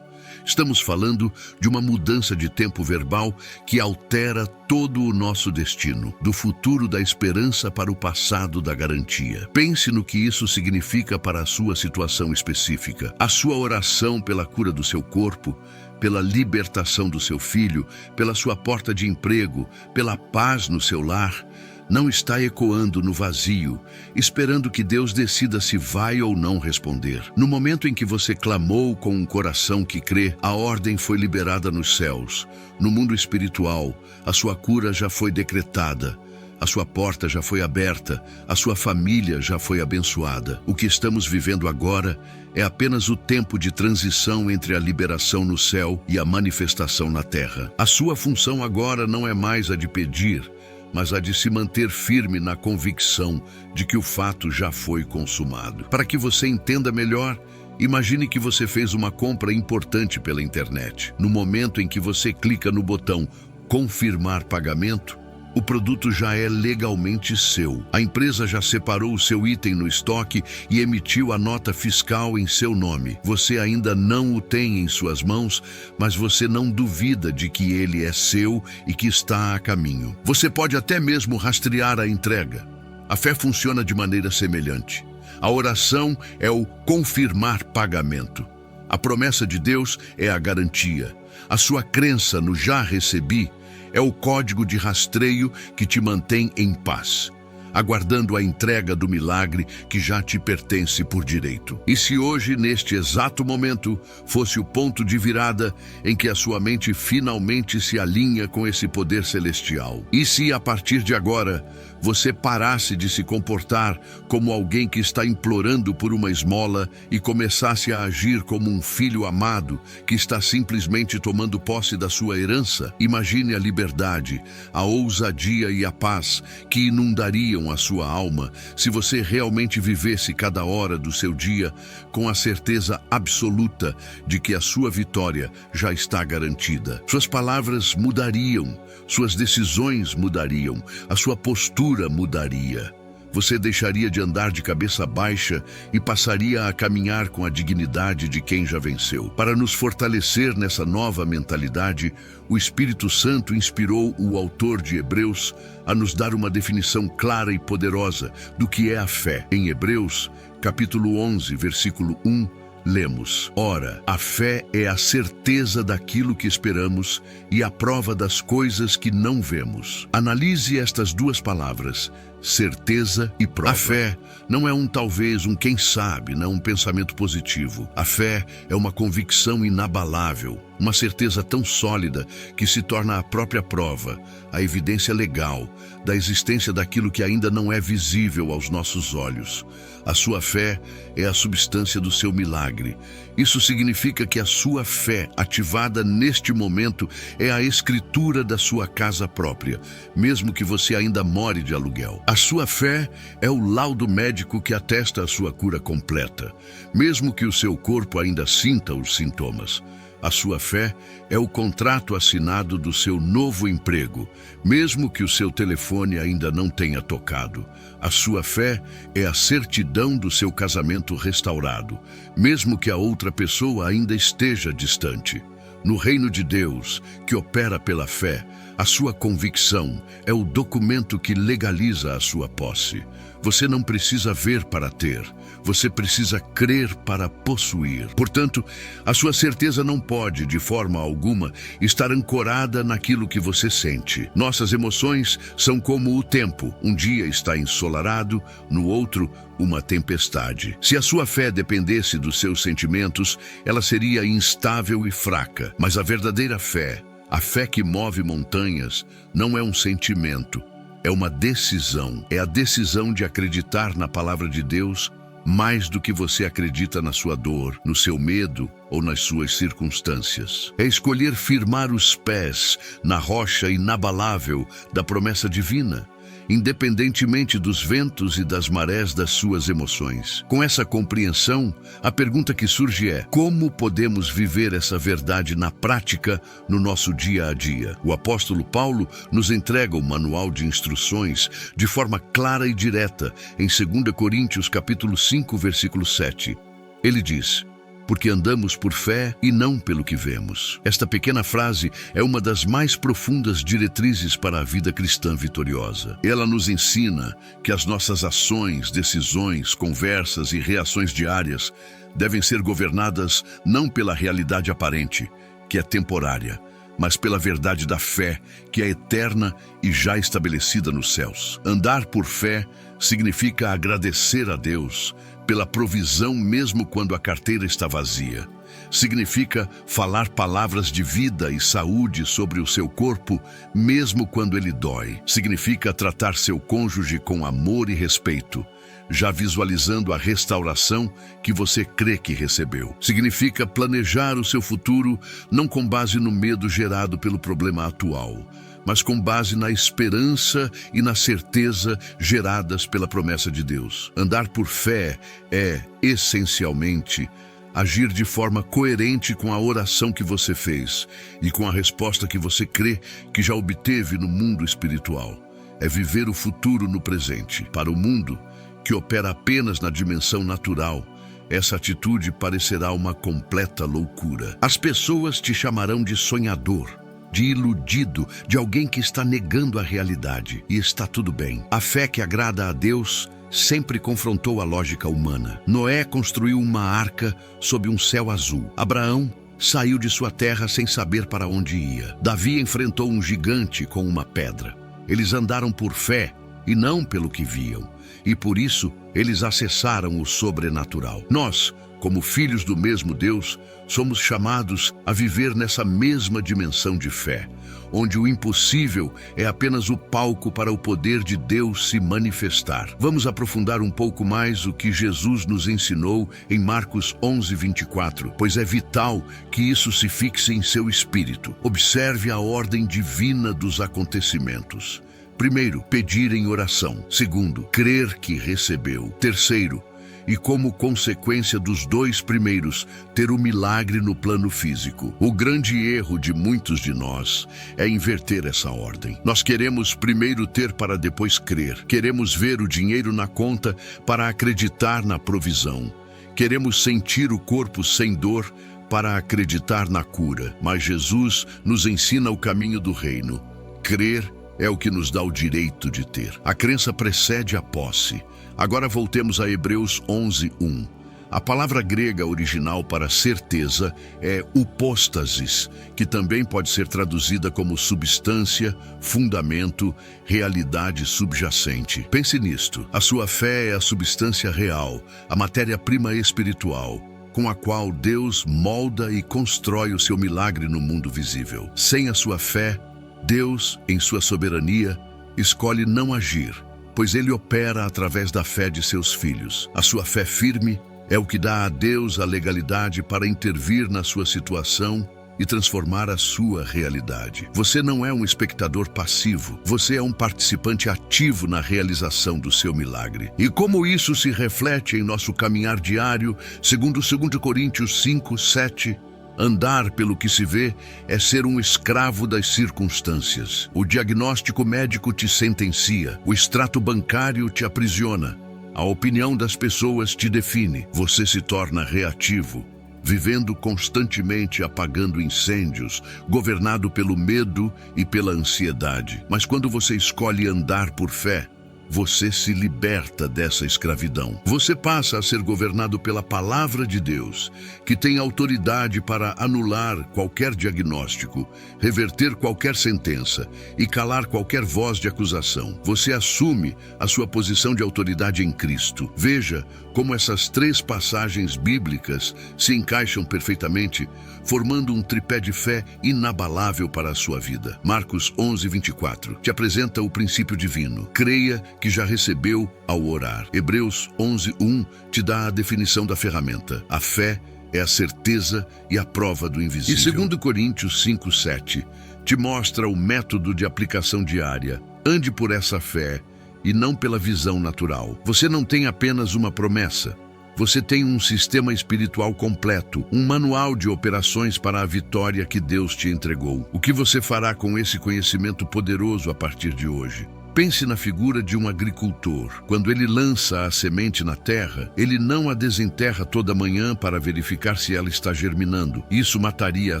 Estamos falando de uma mudança de tempo verbal que altera todo o nosso destino, do futuro da esperança para o passado da garantia. Pense no que isso significa para a sua situação específica. A sua oração pela cura do seu corpo, pela libertação do seu filho, pela sua porta de emprego, pela paz no seu lar, não está ecoando no vazio, esperando que Deus decida se vai ou não responder. No momento em que você clamou com um coração que crê, a ordem foi liberada nos céus. No mundo espiritual, a sua cura já foi decretada. A sua porta já foi aberta, a sua família já foi abençoada. O que estamos vivendo agora é apenas o tempo de transição entre a liberação no céu e a manifestação na terra. A sua função agora não é mais a de pedir, mas a de se manter firme na convicção de que o fato já foi consumado. Para que você entenda melhor, imagine que você fez uma compra importante pela internet. No momento em que você clica no botão "Confirmar pagamento", o produto já é legalmente seu. A empresa já separou o seu item no estoque e emitiu a nota fiscal em seu nome. Você ainda não o tem em suas mãos, mas você não duvida de que ele é seu e que está a caminho. Você pode até mesmo rastrear a entrega. A fé funciona de maneira semelhante. A oração é o confirmar pagamento. A promessa de Deus é a garantia. A sua crença no "já recebi" é o código de rastreio que te mantém em paz, aguardando a entrega do milagre que já te pertence por direito. E se hoje, neste exato momento, fosse o ponto de virada em que a sua mente finalmente se alinha com esse poder celestial? E se, a partir de agora, você parasse de se comportar como alguém que está implorando por uma esmola e começasse a agir como um filho amado que está simplesmente tomando posse da sua herança? Imagine a liberdade, a ousadia e a paz que inundariam a sua alma se você realmente vivesse cada hora do seu dia com a certeza absoluta de que a sua vitória já está garantida. Suas palavras mudariam, suas decisões mudariam, a sua postura mudaria. Você deixaria de andar de cabeça baixa e passaria a caminhar com a dignidade de quem já venceu. Para nos fortalecer nessa nova mentalidade, o Espírito Santo inspirou o autor de Hebreus a nos dar uma definição clara e poderosa do que é a fé. Em Hebreus, capítulo 11, versículo 1, lemos: "Ora, a fé é a certeza daquilo que esperamos e a prova das coisas que não vemos." Analise estas duas palavras, certeza e prova. A fé não é um talvez, um quem sabe, não um pensamento positivo. A fé é uma convicção inabalável, Uma certeza tão sólida que se torna a própria prova, a evidência legal da existência daquilo que ainda não é visível aos nossos olhos. A sua fé é a substância do seu milagre. Isso significa que a sua fé, ativada neste momento, é a escritura da sua casa própria, mesmo que você ainda more de aluguel. A sua fé é o laudo médico que atesta a sua cura completa, mesmo que o seu corpo ainda sinta os sintomas. A sua fé é o contrato assinado do seu novo emprego, mesmo que o seu telefone ainda não tenha tocado. A sua fé é a certidão do seu casamento restaurado, mesmo que a outra pessoa ainda esteja distante. No reino de Deus, que opera pela fé, a sua convicção é o documento que legaliza a sua posse. Você não precisa ver para ter, você precisa crer para possuir. Portanto, a sua certeza não pode, de forma alguma, estar ancorada naquilo que você sente. Nossas emoções são como o tempo. Um dia está ensolarado, no outro, uma tempestade. Se a sua fé dependesse dos seus sentimentos, ela seria instável e fraca. Mas a verdadeira fé, a fé que move montanhas, não é um sentimento. É uma decisão, é a decisão de acreditar na palavra de Deus mais do que você acredita na sua dor, no seu medo ou nas suas circunstâncias. É escolher firmar os pés na rocha inabalável da promessa divina, independentemente dos ventos e das marés das suas emoções. Com essa compreensão, a pergunta que surge é: como podemos viver essa verdade na prática no nosso dia a dia? O apóstolo Paulo nos entrega o manual de instruções de forma clara e direta em 2 Coríntios capítulo 5, versículo 7. Ele diz: porque andamos por fé e não pelo que vemos. Esta pequena frase é uma das mais profundas diretrizes para a vida cristã vitoriosa. Ela nos ensina que as nossas ações, decisões, conversas e reações diárias devem ser governadas não pela realidade aparente, que é temporária, mas pela verdade da fé, que é eterna e já estabelecida nos céus. Andar por fé significa agradecer a Deus pela provisão mesmo quando a carteira está vazia. Significa falar palavras de vida e saúde sobre o seu corpo mesmo quando ele dói. Significa tratar seu cônjuge com amor e respeito, já visualizando a restauração que você crê que recebeu. Significa planejar o seu futuro não com base no medo gerado pelo problema atual, mas com base na esperança e na certeza geradas pela promessa de Deus. Andar por fé é, essencialmente, agir de forma coerente com a oração que você fez e com a resposta que você crê que já obteve no mundo espiritual. É viver o futuro no presente. Para o mundo, que opera apenas na dimensão natural, essa atitude parecerá uma completa loucura. As pessoas te chamarão de sonhador, de iludido, de alguém que está negando a realidade. E está tudo bem. A fé que agrada a Deus sempre confrontou a lógica humana. Noé construiu uma arca sob um céu azul. Abraão saiu de sua terra sem saber para onde ia. Davi enfrentou um gigante com uma pedra. Eles andaram por fé e não pelo que viam. E por isso, eles acessaram o sobrenatural. Nós, como filhos do mesmo Deus, somos chamados a viver nessa mesma dimensão de fé, onde o impossível é apenas o palco para o poder de Deus se manifestar. Vamos aprofundar um pouco mais o que Jesus nos ensinou em Marcos 11, 24, pois é vital que isso se fixe em seu espírito. Observe a ordem divina dos acontecimentos. Primeiro, pedir em oração. Segundo, crer que recebeu. Terceiro, e como consequência dos dois primeiros, ter o milagre no plano físico. O grande erro de muitos de nós é inverter essa ordem. Nós queremos primeiro ter para depois crer. Queremos ver o dinheiro na conta para acreditar na provisão. Queremos sentir o corpo sem dor para acreditar na cura. Mas Jesus nos ensina o caminho do reino. Crer é o que nos dá o direito de ter. A crença precede a posse. Agora voltemos a Hebreus 11, 1. A palavra grega original para certeza é upóstasis, que também pode ser traduzida como substância, fundamento, realidade subjacente. Pense nisto. A sua fé é a substância real, a matéria-prima espiritual. com a qual Deus molda e constrói o seu milagre no mundo visível. Sem a sua fé, Deus, em sua soberania, escolhe não agir, pois ele opera através da fé de seus filhos. A sua fé firme é o que dá a Deus a legalidade para intervir na sua situação e transformar a sua realidade. Você não é um espectador passivo, você é um participante ativo na realização do seu milagre. E como isso se reflete em nosso caminhar diário, segundo 2 Coríntios 5:7, andar pelo que se vê é ser um escravo das circunstâncias. O diagnóstico médico te sentencia, o extrato bancário te aprisiona, a opinião das pessoas te define, você se torna reativo, vivendo constantemente apagando incêndios, governado pelo medo e pela ansiedade. Mas quando você escolhe andar por fé, você se liberta dessa escravidão. Você passa a ser governado pela palavra de Deus, que tem autoridade para anular qualquer diagnóstico, reverter qualquer sentença e calar qualquer voz de acusação. Você assume a sua posição de autoridade em Cristo. Veja como essas 3 passagens bíblicas se encaixam perfeitamente, formando um tripé de fé inabalável para a sua vida. Marcos 11:24 te apresenta o princípio divino. Creia que já recebeu ao orar. Hebreus 11:1 te dá a definição da ferramenta. A fé é a certeza e a prova do invisível. E 2 Coríntios 5:7 te mostra o método de aplicação diária. Ande por essa fé e não pela visão natural. Você não tem apenas uma promessa. Você tem um sistema espiritual completo, um manual de operações para a vitória que Deus te entregou. O que você fará com esse conhecimento poderoso a partir de hoje? Pense na figura de um agricultor. Quando ele lança a semente na terra, ele não a desenterra toda manhã para verificar se ela está germinando. Isso mataria a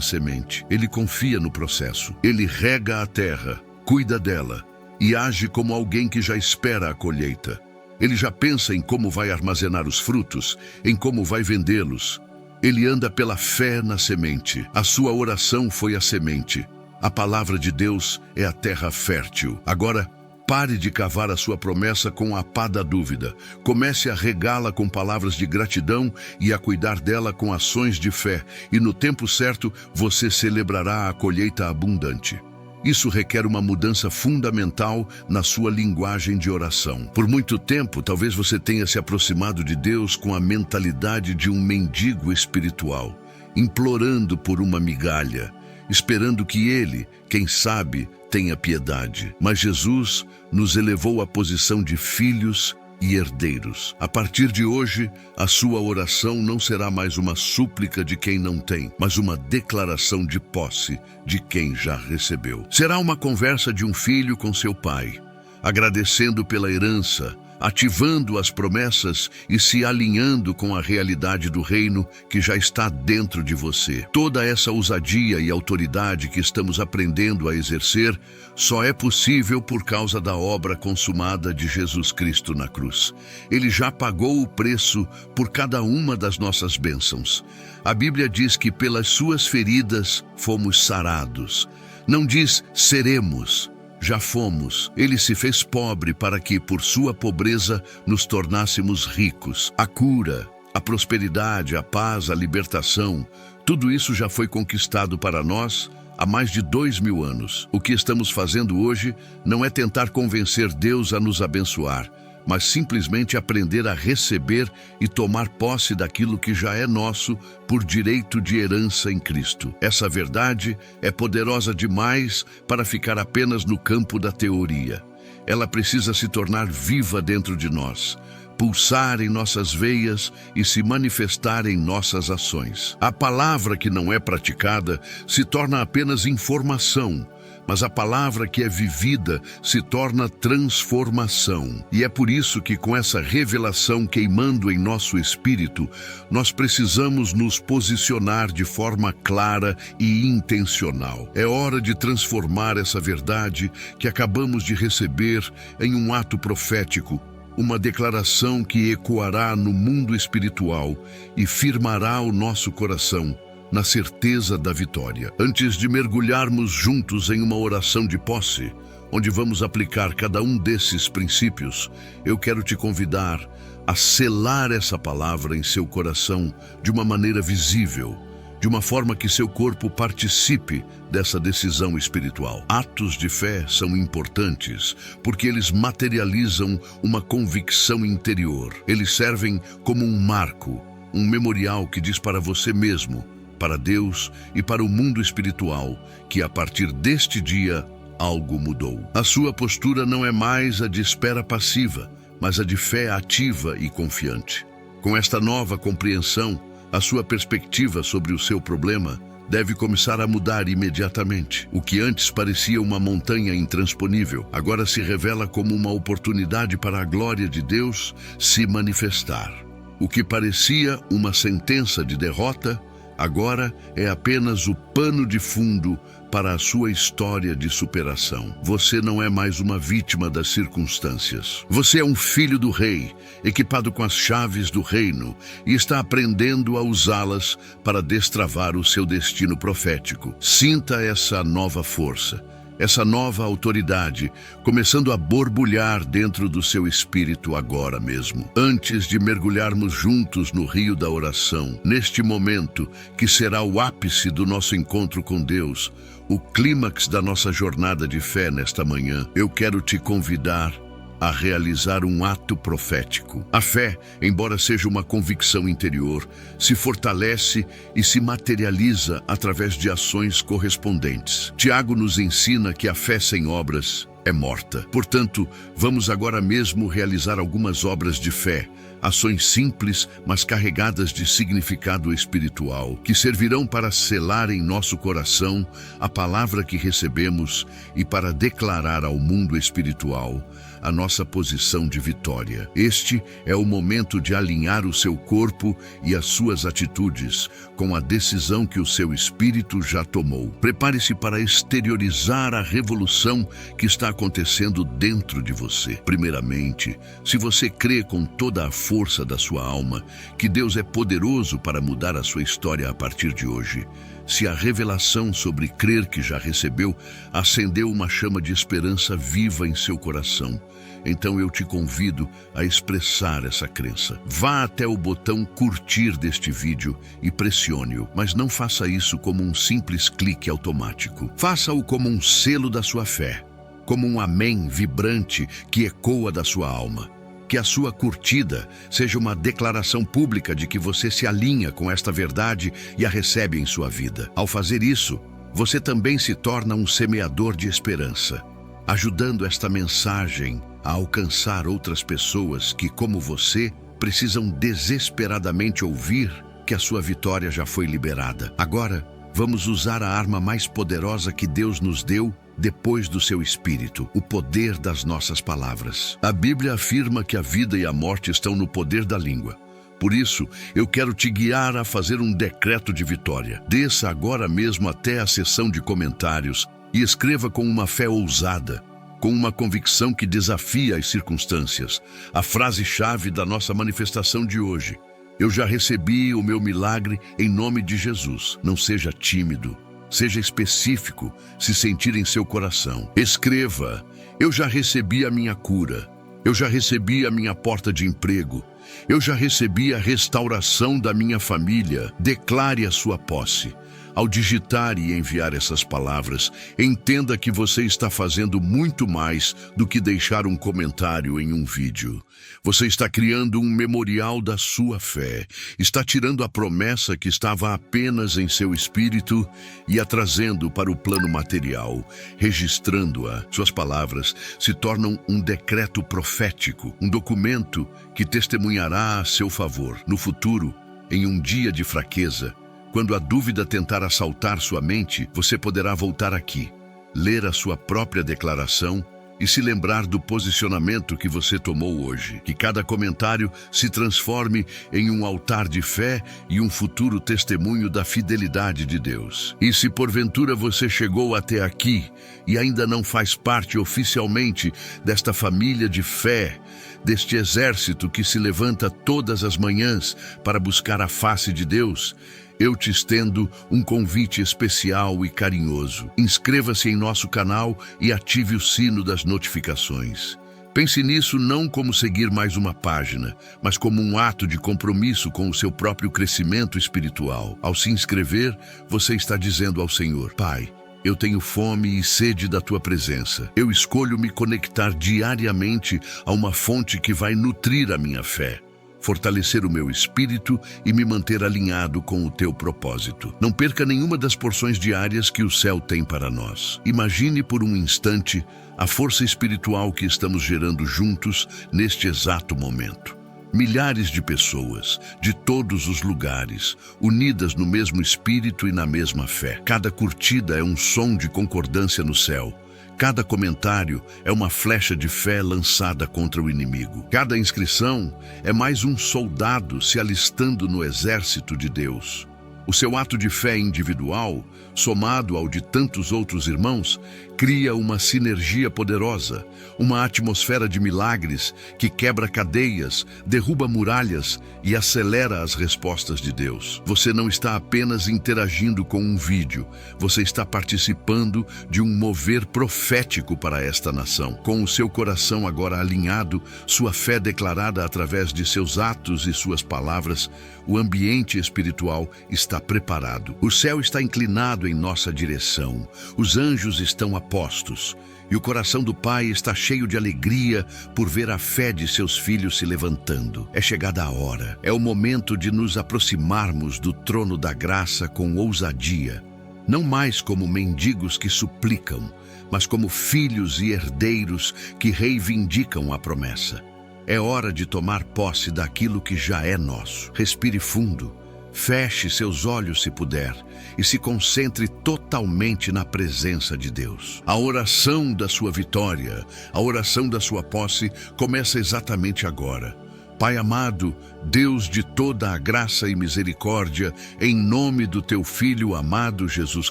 semente. Ele confia no processo. Ele rega a terra, cuida dela e age como alguém que já espera a colheita. Ele já pensa em como vai armazenar os frutos, em como vai vendê-los. Ele anda pela fé na semente. A sua oração foi a semente. A palavra de Deus é a terra fértil. Agora, pare de cavar a sua promessa com a pá da dúvida. Comece a regá-la com palavras de gratidão e a cuidar dela com ações de fé. E no tempo certo, você celebrará a colheita abundante. Isso requer uma mudança fundamental na sua linguagem de oração. Por muito tempo, talvez você tenha se aproximado de Deus com a mentalidade de um mendigo espiritual, implorando por uma migalha, esperando que Ele, quem sabe, tenha piedade. Mas Jesus nos elevou à posição de filhos e herdeiros. A partir de hoje, a sua oração não será mais uma súplica de quem não tem, mas uma declaração de posse de quem já recebeu. Será uma conversa de um filho com seu pai, agradecendo pela herança, ativando as promessas e se alinhando com a realidade do reino que já está dentro de você. Toda essa ousadia e autoridade que estamos aprendendo a exercer só é possível por causa da obra consumada de Jesus Cristo na cruz. Ele já pagou o preço por cada uma das nossas bênçãos. A Bíblia diz que pelas suas feridas fomos sarados. Não diz seremos. Já fomos. Ele se fez pobre para que, por sua pobreza, nos tornássemos ricos. A cura, a prosperidade, a paz, a libertação, tudo isso já foi conquistado para nós há mais de 2000 anos. O que estamos fazendo hoje não é tentar convencer Deus a nos abençoar, mas simplesmente aprender a receber e tomar posse daquilo que já é nosso por direito de herança em Cristo. Essa verdade é poderosa demais para ficar apenas no campo da teoria. Ela precisa se tornar viva dentro de nós, pulsar em nossas veias e se manifestar em nossas ações. A palavra que não é praticada se torna apenas informação, mas a palavra que é vivida se torna transformação. E é por isso que, com essa revelação queimando em nosso espírito, nós precisamos nos posicionar de forma clara e intencional. É hora de transformar essa verdade que acabamos de receber em um ato profético, uma declaração que ecoará no mundo espiritual e firmará o nosso coração na certeza da vitória. Antes de mergulharmos juntos em uma oração de posse, onde vamos aplicar cada um desses princípios, eu quero te convidar a selar essa palavra em seu coração de uma maneira visível, de uma forma que seu corpo participe dessa decisão espiritual. Atos de fé são importantes porque eles materializam uma convicção interior. Eles servem como um marco, um memorial que diz para você mesmo, para Deus e para o mundo espiritual que a partir deste dia algo mudou. A sua postura não é mais a de espera passiva, mas a de fé ativa e confiante. Com esta nova compreensão, a sua perspectiva sobre o seu problema deve começar a mudar imediatamente. O que antes parecia uma montanha intransponível, agora se revela como uma oportunidade para a glória de Deus se manifestar. O que parecia uma sentença de derrota, agora é apenas o pano de fundo para a sua história de superação. Você não é mais uma vítima das circunstâncias. Você é um filho do rei, equipado com as chaves do reino, e está aprendendo a usá-las para destravar o seu destino profético. Sinta essa nova força, essa nova autoridade, começando a borbulhar dentro do seu espírito agora mesmo. Antes de mergulharmos juntos no rio da oração, neste momento que será o ápice do nosso encontro com Deus, o clímax da nossa jornada de fé nesta manhã, eu quero te convidar a realizar um ato profético. A fé, embora seja uma convicção interior, se fortalece e se materializa através de ações correspondentes. Tiago nos ensina que a fé sem obras é morta. Portanto, vamos agora mesmo realizar algumas obras de fé, ações simples, mas carregadas de significado espiritual, que servirão para selar em nosso coração a palavra que recebemos e para declarar ao mundo espiritual a nossa posição de vitória. Este é o momento de alinhar o seu corpo e as suas atitudes com a decisão que o seu espírito já tomou. Prepare-se para exteriorizar a revolução que está acontecendo dentro de você. Primeiramente, se você crê com toda a força da sua alma que Deus é poderoso para mudar a sua história a partir de hoje, se a revelação sobre crer que já recebeu acendeu uma chama de esperança viva em seu coração, então eu te convido a expressar essa crença. Vá até o botão curtir deste vídeo e pressione-o, mas não faça isso como um simples clique automático. Faça-o como um selo da sua fé, como um amém vibrante que ecoa da sua alma. Que a sua curtida seja uma declaração pública de que você se alinha com esta verdade e a recebe em sua vida. Ao fazer isso, você também se torna um semeador de esperança, ajudando esta mensagem a alcançar outras pessoas que, como você, precisam desesperadamente ouvir que a sua vitória já foi liberada. Agora, vamos usar a arma mais poderosa que Deus nos deu depois do seu espírito, o poder das nossas palavras. A Bíblia afirma que a vida e a morte estão no poder da língua. Por isso, eu quero te guiar a fazer um decreto de vitória. Desça agora mesmo até a seção de comentários e escreva com uma fé ousada, com uma convicção que desafia as circunstâncias, a frase-chave da nossa manifestação de hoje. Eu já recebi o meu milagre em nome de Jesus. Não seja tímido. Seja específico se sentir em seu coração. Escreva: eu já recebi a minha cura. Eu já recebi a minha porta de emprego. Eu já recebi a restauração da minha família. Declare a sua posse. Ao digitar e enviar essas palavras, entenda que você está fazendo muito mais do que deixar um comentário em um vídeo. Você está criando um memorial da sua fé. Está tirando a promessa que estava apenas em seu espírito e a trazendo para o plano material, registrando-a. Suas palavras se tornam um decreto profético, um documento que testemunhará a seu favor. No futuro, em um dia de fraqueza, quando a dúvida tentar assaltar sua mente, você poderá voltar aqui, ler a sua própria declaração e se lembrar do posicionamento que você tomou hoje. Que cada comentário se transforme em um altar de fé e um futuro testemunho da fidelidade de Deus. E se porventura você chegou até aqui e ainda não faz parte oficialmente desta família de fé, deste exército que se levanta todas as manhãs para buscar a face de Deus, eu te estendo um convite especial e carinhoso. Inscreva-se em nosso canal e ative o sino das notificações. Pense nisso não como seguir mais uma página, mas como um ato de compromisso com o seu próprio crescimento espiritual. Ao se inscrever, você está dizendo ao Senhor: Pai, eu tenho fome e sede da tua presença. Eu escolho me conectar diariamente a uma fonte que vai nutrir a minha fé, fortalecer o meu espírito e me manter alinhado com o teu propósito. Não perca nenhuma das porções diárias que o céu tem para nós. Imagine por um instante a força espiritual que estamos gerando juntos neste exato momento. Milhares de pessoas, de todos os lugares, unidas no mesmo espírito e na mesma fé. Cada curtida é um som de concordância no céu. Cada comentário é uma flecha de fé lançada contra o inimigo. Cada inscrição é mais um soldado se alistando no exército de Deus. O seu ato de fé individual, somado ao de tantos outros irmãos, cria uma sinergia poderosa, uma atmosfera de milagres que quebra cadeias, derruba muralhas e acelera as respostas de Deus. Você não está apenas interagindo com um vídeo, você está participando de um mover profético para esta nação. Com o seu coração agora alinhado, sua fé declarada através de seus atos e suas palavras, o ambiente espiritual está preparado. O céu está inclinado em nossa direção, os anjos estão postos, e o coração do Pai está cheio de alegria por ver a fé de seus filhos se levantando. É chegada a hora, é o momento de nos aproximarmos do trono da graça com ousadia, não mais como mendigos que suplicam, mas como filhos e herdeiros que reivindicam a promessa. É hora de tomar posse daquilo que já é nosso. Respire fundo. Feche seus olhos se puder e se concentre totalmente na presença de Deus. A oração da sua vitória, a oração da sua posse começa exatamente agora. Pai amado, Deus de toda a graça e misericórdia, em nome do teu Filho amado Jesus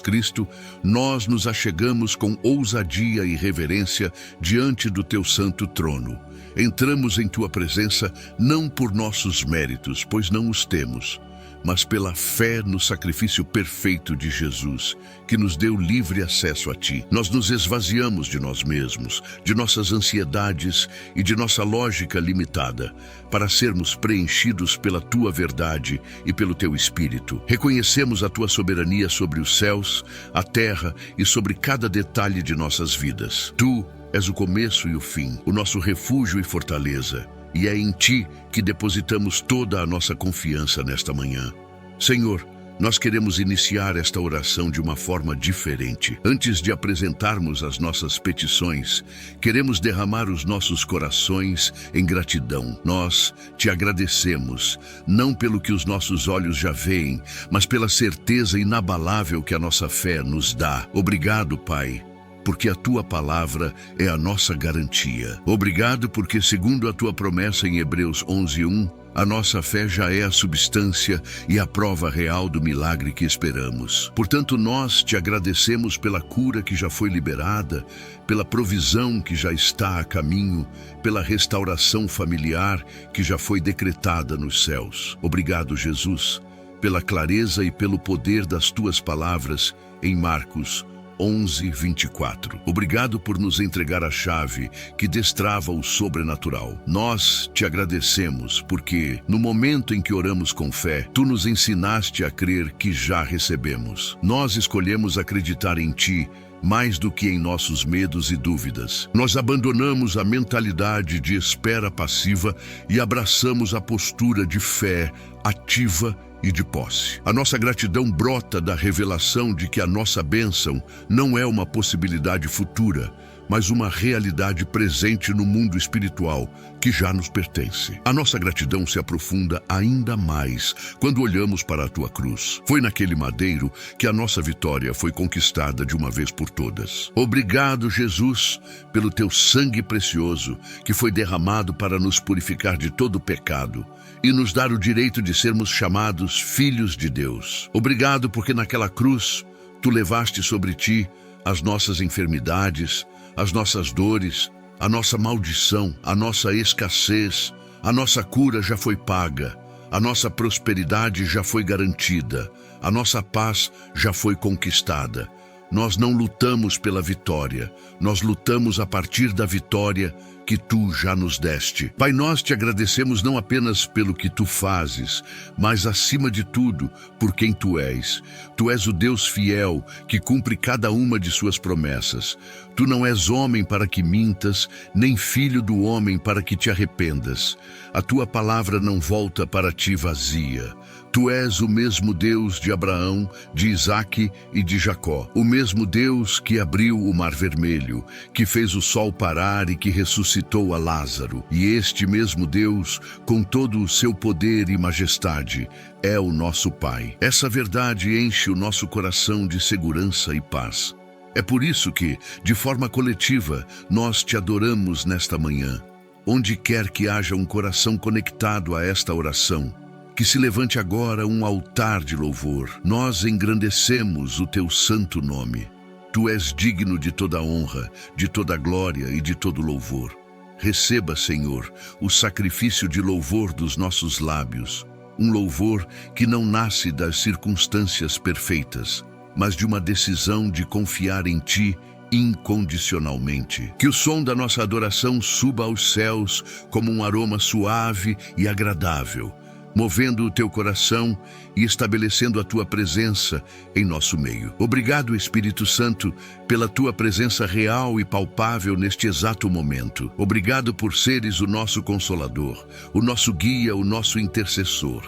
Cristo, nós nos achegamos com ousadia e reverência diante do teu santo trono. Entramos em tua presença não por nossos méritos, pois não os temos, mas pela fé no sacrifício perfeito de Jesus, que nos deu livre acesso a Ti. Nós nos esvaziamos de nós mesmos, de nossas ansiedades e de nossa lógica limitada, para sermos preenchidos pela Tua verdade e pelo Teu Espírito. Reconhecemos a Tua soberania sobre os céus, a terra e sobre cada detalhe de nossas vidas. Tu és o começo e o fim, o nosso refúgio e fortaleza. E é em Ti que depositamos toda a nossa confiança nesta manhã. Senhor, nós queremos iniciar esta oração de uma forma diferente. Antes de apresentarmos as nossas petições, queremos derramar os nossos corações em gratidão. Nós te agradecemos, não pelo que os nossos olhos já veem, mas pela certeza inabalável que a nossa fé nos dá. Obrigado, Pai, porque a Tua palavra é a nossa garantia. Obrigado porque, segundo a Tua promessa em Hebreus 11:1, a nossa fé já é a substância e a prova real do milagre que esperamos. Portanto, nós te agradecemos pela cura que já foi liberada, pela provisão que já está a caminho, pela restauração familiar que já foi decretada nos céus. Obrigado, Jesus, pela clareza e pelo poder das Tuas palavras em Marcos 11:24. Obrigado por nos entregar a chave que destrava o sobrenatural. Nós te agradecemos porque, no momento em que oramos com fé, Tu nos ensinaste a crer que já recebemos. Nós escolhemos acreditar em Ti mais do que em nossos medos e dúvidas. Nós abandonamos a mentalidade de espera passiva e abraçamos a postura de fé ativa e de posse. A nossa gratidão brota da revelação de que a nossa bênção não é uma possibilidade futura, mas uma realidade presente no mundo espiritual que já nos pertence. A nossa gratidão se aprofunda ainda mais quando olhamos para a Tua cruz. Foi naquele madeiro que a nossa vitória foi conquistada de uma vez por todas. Obrigado, Jesus, pelo Teu sangue precioso que foi derramado para nos purificar de todo pecado e nos dar o direito de sermos chamados filhos de Deus. Obrigado porque naquela cruz Tu levaste sobre Ti as nossas enfermidades, as nossas dores, a nossa maldição, a nossa escassez. A nossa cura já foi paga, a nossa prosperidade já foi garantida, A nossa paz já foi conquistada. Nós não lutamos pela vitória, nós lutamos a partir da vitória que tu já nos deste. Pai, nós te agradecemos não apenas pelo que tu fazes, mas acima de tudo, por quem tu és. Tu és o Deus fiel que cumpre cada uma de suas promessas. Tu não és homem para que mintas, nem filho do homem para que te arrependas. A tua palavra não volta para ti vazia. Tu és o mesmo Deus de Abraão, de Isaque e de Jacó. O mesmo Deus que abriu o Mar Vermelho, que fez o sol parar e que ressuscitou a Lázaro. E este mesmo Deus, com todo o seu poder e majestade, é o nosso Pai. Essa verdade enche o nosso coração de segurança e paz. É por isso que, de forma coletiva, nós te adoramos nesta manhã. Onde quer que haja um coração conectado a esta oração, que se levante agora um altar de louvor. Nós engrandecemos o teu santo nome. Tu és digno de toda honra, de toda glória e de todo louvor. Receba, Senhor, o sacrifício de louvor dos nossos lábios. Um louvor que não nasce das circunstâncias perfeitas, mas de uma decisão de confiar em Ti incondicionalmente. Que o som da nossa adoração suba aos céus como um aroma suave e agradável, movendo o teu coração e estabelecendo a tua presença em nosso meio. Obrigado, Espírito Santo, pela tua presença real e palpável neste exato momento. Obrigado por seres o nosso consolador, o nosso guia, o nosso intercessor.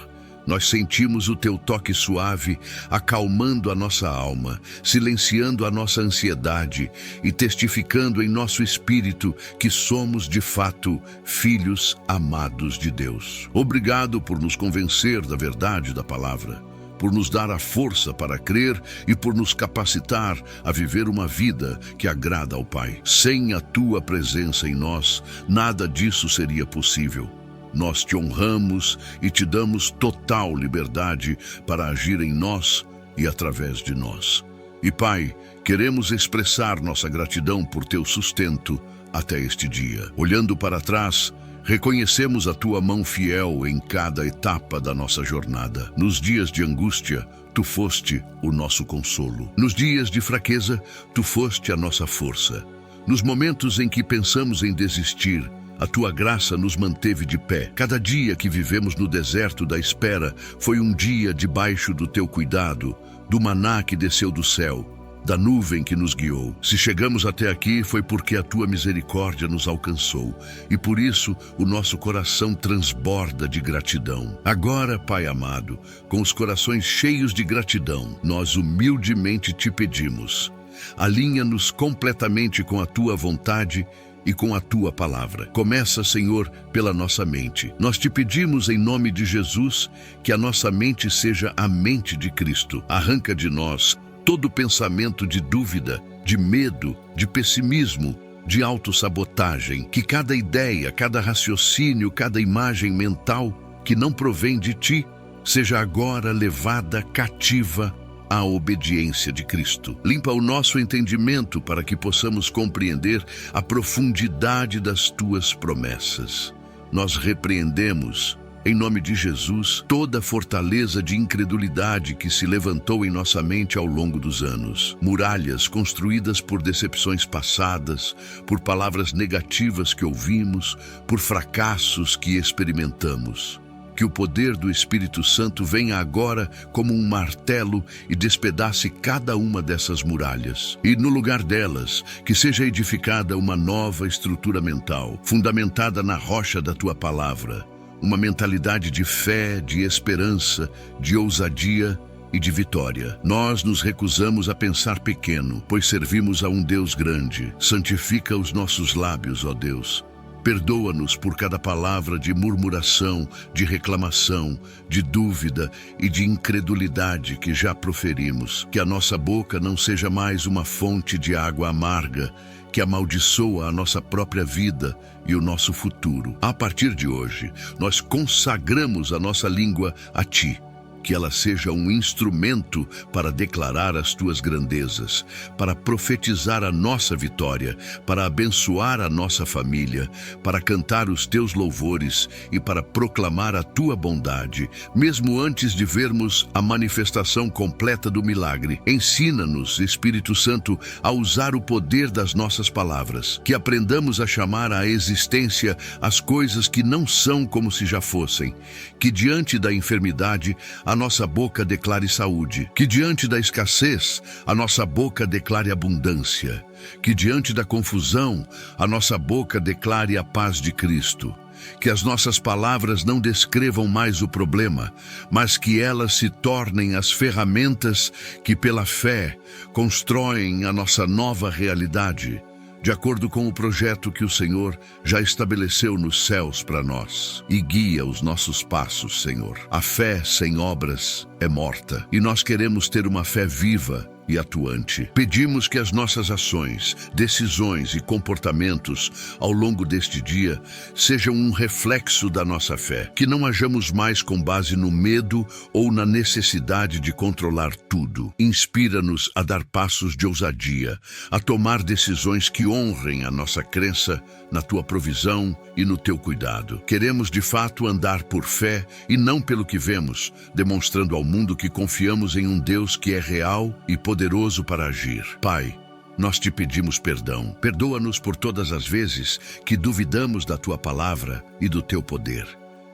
Nós sentimos o teu toque suave, acalmando a nossa alma, silenciando a nossa ansiedade e testificando em nosso espírito que somos, de fato, filhos amados de Deus. Obrigado por nos convencer da verdade da palavra, por nos dar a força para crer e por nos capacitar a viver uma vida que agrada ao Pai. Sem a tua presença em nós, nada disso seria possível. Nós te honramos e te damos total liberdade para agir em nós e através de nós. E, Pai, queremos expressar nossa gratidão por teu sustento até este dia. Olhando para trás, reconhecemos a tua mão fiel em cada etapa da nossa jornada. Nos dias de angústia, tu foste o nosso consolo. Nos dias de fraqueza, tu foste a nossa força. Nos momentos em que pensamos em desistir, a tua graça nos manteve de pé. Cada dia que vivemos no deserto da espera foi um dia debaixo do teu cuidado, do maná que desceu do céu, da nuvem que nos guiou. Se chegamos até aqui foi porque a tua misericórdia nos alcançou, e por isso o nosso coração transborda de gratidão. Agora, Pai amado, com os corações cheios de gratidão, nós humildemente te pedimos: alinha-nos completamente com a tua vontade e com a tua palavra. Começa, Senhor, pela nossa mente. Nós te pedimos em nome de Jesus que a nossa mente seja a mente de Cristo. Arranca de nós todo pensamento de dúvida, de medo, de pessimismo, de autossabotagem. Que cada ideia, cada raciocínio, cada imagem mental que não provém de ti seja agora levada cativa à obediência de Cristo. Limpa o nosso entendimento para que possamos compreender a profundidade das tuas promessas. Nós repreendemos, em nome de Jesus, toda fortaleza de incredulidade que se levantou em nossa mente ao longo dos anos. Muralhas construídas por decepções passadas, por palavras negativas que ouvimos, por fracassos que experimentamos. Que o poder do Espírito Santo venha agora como um martelo e despedace cada uma dessas muralhas. E no lugar delas, que seja edificada uma nova estrutura mental, fundamentada na rocha da tua palavra. Uma mentalidade de fé, de esperança, de ousadia e de vitória. Nós nos recusamos a pensar pequeno, pois servimos a um Deus grande. Santifica os nossos lábios, ó Deus. Perdoa-nos por cada palavra de murmuração, de reclamação, de dúvida e de incredulidade que já proferimos. Que a nossa boca não seja mais uma fonte de água amarga, que amaldiçoa a nossa própria vida e o nosso futuro. A partir de hoje, nós consagramos a nossa língua a Ti. que ela seja um instrumento para declarar as tuas grandezas, para profetizar a nossa vitória, para abençoar a nossa família, para cantar os teus louvores e para proclamar a tua bondade, mesmo antes de vermos a manifestação completa do milagre. Ensina-nos, Espírito Santo, a usar o poder das nossas palavras, que aprendamos a chamar à existência as coisas que não são como se já fossem, que diante da enfermidade a nossa boca declare saúde, que diante da escassez a nossa boca declare abundância, que diante da confusão a nossa boca declare a paz de Cristo, que as nossas palavras não descrevam mais o problema, mas que elas se tornem as ferramentas que pela fé constroem a nossa nova realidade, de acordo com o projeto que o Senhor já estabeleceu nos céus para nós. E guia os nossos passos, Senhor. A fé sem obras é morta, e nós queremos ter uma fé viva e atuante. Pedimos que as nossas ações, decisões e comportamentos ao longo deste dia sejam um reflexo da nossa fé, que não hajamos mais com base no medo ou na necessidade de controlar tudo. Inspira-nos a dar passos de ousadia, a tomar decisões que honrem a nossa crença na tua provisão e no teu cuidado. Queremos de fato andar por fé e não pelo que vemos, demonstrando ao mundo que confiamos em um Deus que é real e poderoso para agir. Pai, nós te pedimos perdão. Perdoa-nos por todas as vezes que duvidamos da tua palavra e do teu poder.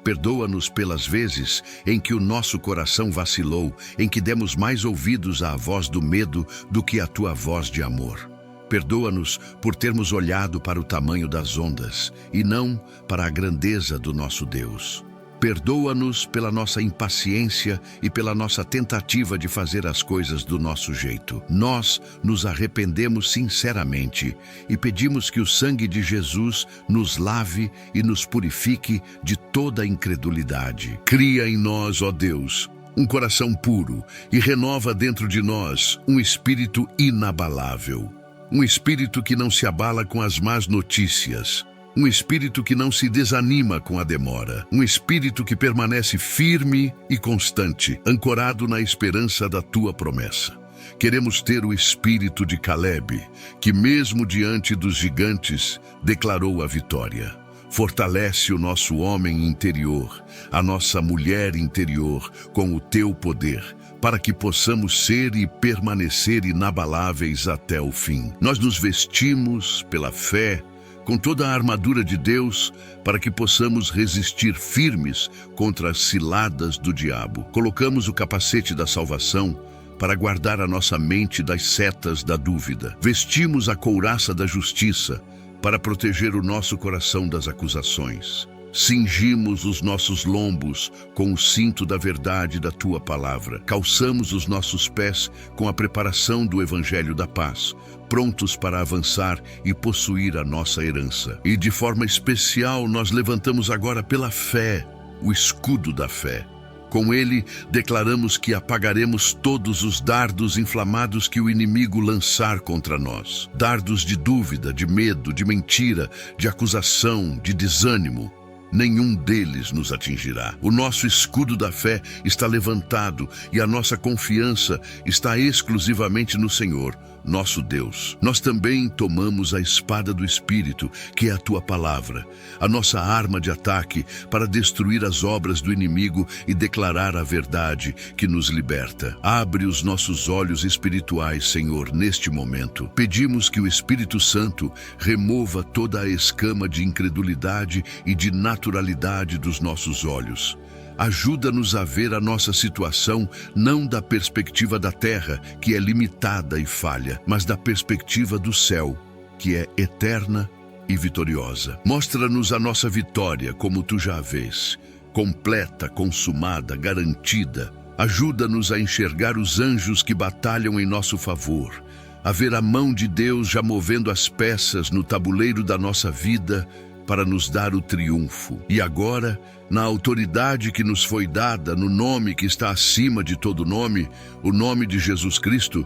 Perdoa-nos pelas vezes em que o nosso coração vacilou, em que demos mais ouvidos à voz do medo do que à tua voz de amor. Perdoa-nos por termos olhado para o tamanho das ondas e não para a grandeza do nosso Deus. Perdoa-nos pela nossa impaciência e pela nossa tentativa de fazer as coisas do nosso jeito. Nós nos arrependemos sinceramente e pedimos que o sangue de Jesus nos lave e nos purifique de toda incredulidade. Cria em nós, ó Deus, um coração puro e renova dentro de nós um espírito inabalável. Um espírito que não se abala com as más notícias. Um espírito que não se desanima com a demora. Um espírito que permanece firme e constante, ancorado na esperança da tua promessa. Queremos ter o espírito de Caleb, que mesmo diante dos gigantes, declarou a vitória. Fortalece o nosso homem interior, a nossa mulher interior, com o teu poder, para que possamos ser e permanecer inabaláveis até o fim. Nós nos vestimos pela fé, com toda a armadura de Deus, para que possamos resistir firmes contra as ciladas do diabo. Colocamos o capacete da salvação para guardar a nossa mente das setas da dúvida. Vestimos a couraça da justiça para proteger o nosso coração das acusações. Cingimos os nossos lombos com o cinto da verdade da tua palavra. Calçamos os nossos pés com a preparação do Evangelho da paz, prontos para avançar e possuir a nossa herança. E de forma especial nós levantamos agora pela fé, o escudo da fé. Com ele, declaramos que apagaremos todos os dardos inflamados que o inimigo lançar contra nós. Dardos de dúvida, de medo, de mentira, de acusação, de desânimo. Nenhum deles nos atingirá. O nosso escudo da fé está levantado e a nossa confiança está exclusivamente no Senhor, nosso Deus. Nós também tomamos a espada do Espírito, que é a tua palavra, a nossa arma de ataque para destruir as obras do inimigo e declarar a verdade que nos liberta. Abre os nossos olhos espirituais, Senhor, neste momento. Pedimos que o Espírito Santo remova toda a escama de incredulidade e de naturalidade dos nossos olhos. Ajuda-nos a ver a nossa situação não da perspectiva da terra, que é limitada e falha, mas da perspectiva do céu, que é eterna e vitoriosa. Mostra-nos a nossa vitória como tu já a vês, completa, consumada, garantida. Ajuda-nos a enxergar os anjos que batalham em nosso favor, a ver a mão de Deus já movendo as peças no tabuleiro da nossa vida para nos dar o triunfo. E agora, na autoridade que nos foi dada, no nome que está acima de todo nome, o nome de Jesus Cristo,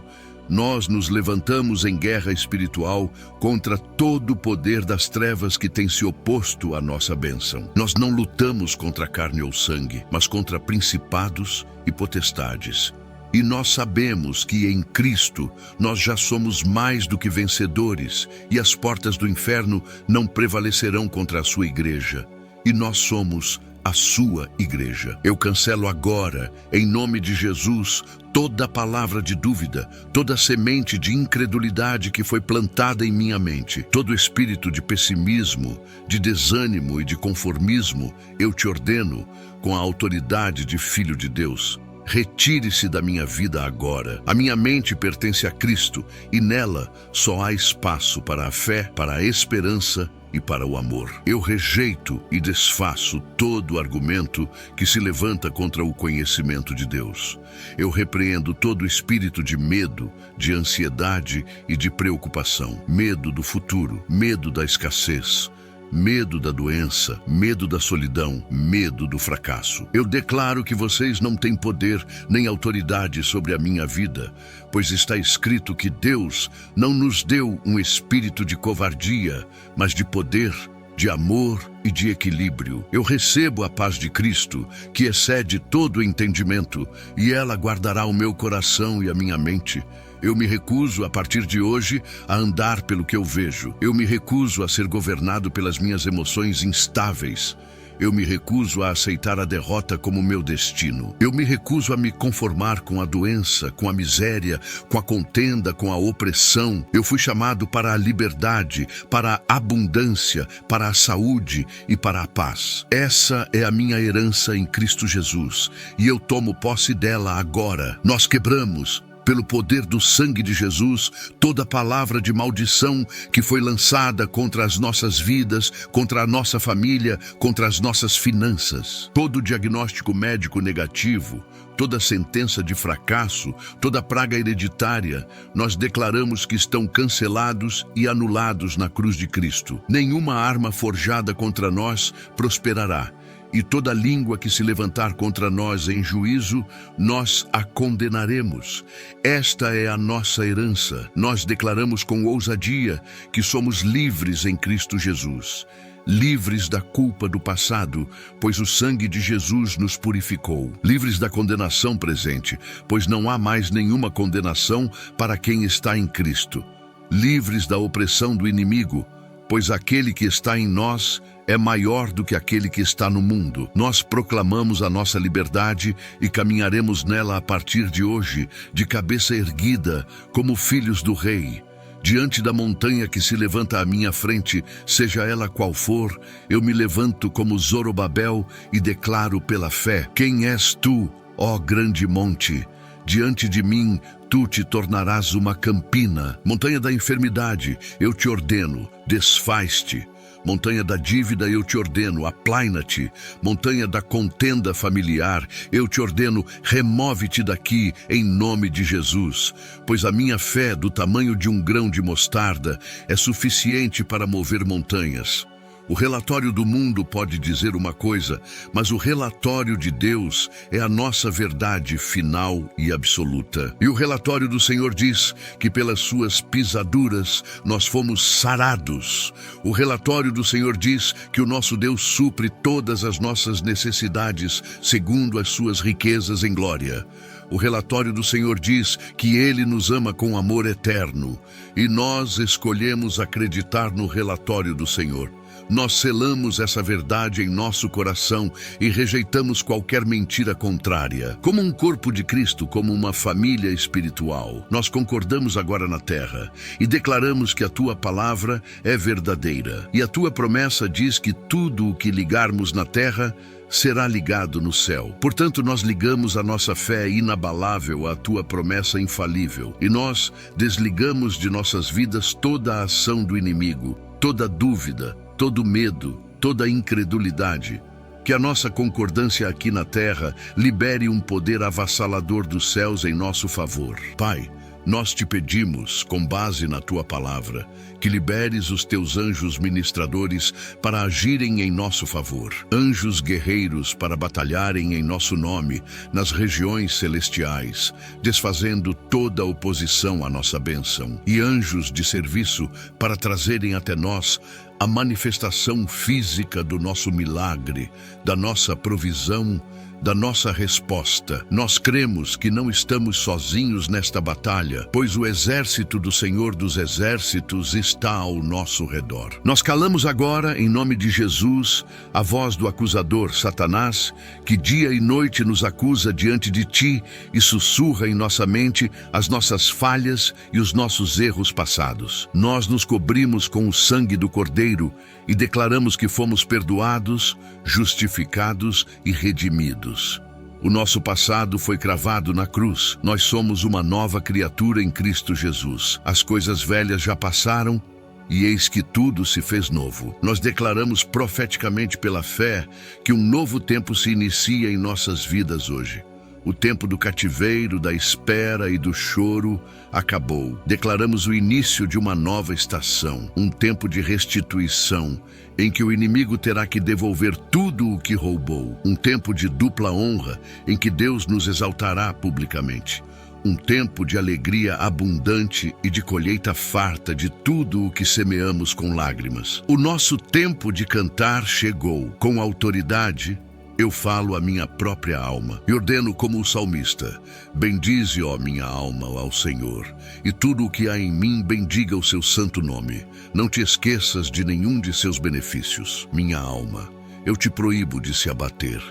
Nós nos levantamos em guerra espiritual contra todo o poder das trevas que tem se oposto à nossa bênção. Nós não lutamos contra carne ou sangue, mas contra principados e potestades. E nós sabemos que em Cristo nós já somos mais do que vencedores, e as portas do inferno não prevalecerão contra a sua igreja. E nós somos a sua igreja. Eu cancelo agora, em nome de Jesus, toda palavra de dúvida, toda semente de incredulidade que foi plantada em minha mente, todo espírito de pessimismo, de desânimo e de conformismo, eu te ordeno, com a autoridade de Filho de Deus. Retire-se da minha vida agora. A minha mente pertence a Cristo e nela só há espaço para a fé, para a esperança e para o amor. Eu rejeito e desfaço todo argumento que se levanta contra o conhecimento de Deus. Eu repreendo todo espírito de medo, de ansiedade e de preocupação. Medo do futuro, medo da escassez, medo da doença, medo da solidão, medo do fracasso. Eu declaro que vocês não têm poder nem autoridade sobre a minha vida, pois está escrito que Deus não nos deu um espírito de covardia, mas de poder, de amor e de equilíbrio. Eu recebo a paz de Cristo, que excede todo o entendimento, e ela guardará o meu coração e a minha mente. Eu me recuso, a partir de hoje, a andar pelo que eu vejo. Eu me recuso a ser governado pelas minhas emoções instáveis. Eu me recuso a aceitar a derrota como meu destino. Eu me recuso a me conformar com a doença, com a miséria, com a contenda, com a opressão. Eu fui chamado para a liberdade, para a abundância, para a saúde e para a paz. Essa é a minha herança em Cristo Jesus, e eu tomo posse dela agora. Nós quebramos, pelo poder do sangue de Jesus, toda palavra de maldição que foi lançada contra as nossas vidas, contra a nossa família, contra as nossas finanças. Todo diagnóstico médico negativo, toda sentença de fracasso, toda praga hereditária, nós declaramos que estão cancelados e anulados na cruz de Cristo. Nenhuma arma forjada contra nós prosperará. E toda língua que se levantar contra nós em juízo, nós a condenaremos. Esta é a nossa herança. Nós declaramos com ousadia que somos livres em Cristo Jesus. Livres da culpa do passado, pois o sangue de Jesus nos purificou. Livres da condenação presente, pois não há mais nenhuma condenação para quem está em Cristo. Livres da opressão do inimigo, pois aquele que está em nós é maior do que aquele que está no mundo. Nós proclamamos a nossa liberdade e caminharemos nela a partir de hoje, de cabeça erguida, como filhos do Rei. Diante da montanha que se levanta à minha frente, seja ela qual for, eu me levanto como Zorobabel e declaro pela fé: quem és tu, ó grande monte? Diante de mim, tu te tornarás uma campina. Montanha da enfermidade, eu te ordeno, desfaz-te. Montanha da dívida, eu te ordeno, aplaina-te. Montanha da contenda familiar, eu te ordeno, remove-te daqui em nome de Jesus. Pois a minha fé, do tamanho de um grão de mostarda, é suficiente para mover montanhas. O relatório do mundo pode dizer uma coisa, mas o relatório de Deus é a nossa verdade final e absoluta. E o relatório do Senhor diz que pelas suas pisaduras nós fomos sarados. O relatório do Senhor diz que o nosso Deus supre todas as nossas necessidades segundo as suas riquezas em glória. O relatório do Senhor diz que Ele nos ama com amor eterno. E nós escolhemos acreditar no relatório do Senhor. Nós selamos essa verdade em nosso coração e rejeitamos qualquer mentira contrária. Como um corpo de Cristo, como uma família espiritual, nós concordamos agora na terra e declaramos que a tua palavra é verdadeira. E a tua promessa diz que tudo o que ligarmos na terra será ligado no céu. Portanto, nós ligamos a nossa fé inabalável à tua promessa infalível. E nós desligamos de nossas vidas toda a ação do inimigo, toda dúvida, todo medo, toda incredulidade. Que a nossa concordância aqui na terra libere um poder avassalador dos céus em nosso favor. Pai, Nós te pedimos, com base na tua palavra, que liberes os teus anjos ministradores para agirem em nosso favor. Anjos guerreiros para batalharem em nosso nome nas regiões celestiais, desfazendo toda oposição à nossa bênção. E anjos de serviço para trazerem até nós a manifestação física do nosso milagre, da nossa provisão, da nossa resposta. Nós cremos que não estamos sozinhos nesta batalha, pois o exército do Senhor dos Exércitos está ao nosso redor. Nós calamos agora, em nome de Jesus, a voz do acusador Satanás, que dia e noite nos acusa diante de ti e sussurra em nossa mente as nossas falhas e os nossos erros passados. Nós nos cobrimos com o sangue do Cordeiro e declaramos que fomos perdoados, justificados e redimidos. O nosso passado foi cravado na cruz. Nós somos uma nova criatura em Cristo Jesus. As coisas velhas já passaram e eis que tudo se fez novo. Nós declaramos profeticamente pela fé que um novo tempo se inicia em nossas vidas hoje. O tempo do cativeiro, da espera e do choro acabou. Declaramos o início de uma nova estação, um tempo de restituição, em que o inimigo terá que devolver tudo o que roubou. Um tempo de dupla honra, em que Deus nos exaltará publicamente. Um tempo de alegria abundante e de colheita farta de tudo o que semeamos com lágrimas. O nosso tempo de cantar chegou. Com autoridade, eu falo à minha própria alma e ordeno como o salmista: bendize, ó minha alma, ao Senhor, e tudo o que há em mim bendiga o seu santo nome. Não te esqueças de nenhum de seus benefícios. Minha alma, eu te proíbo de se abater,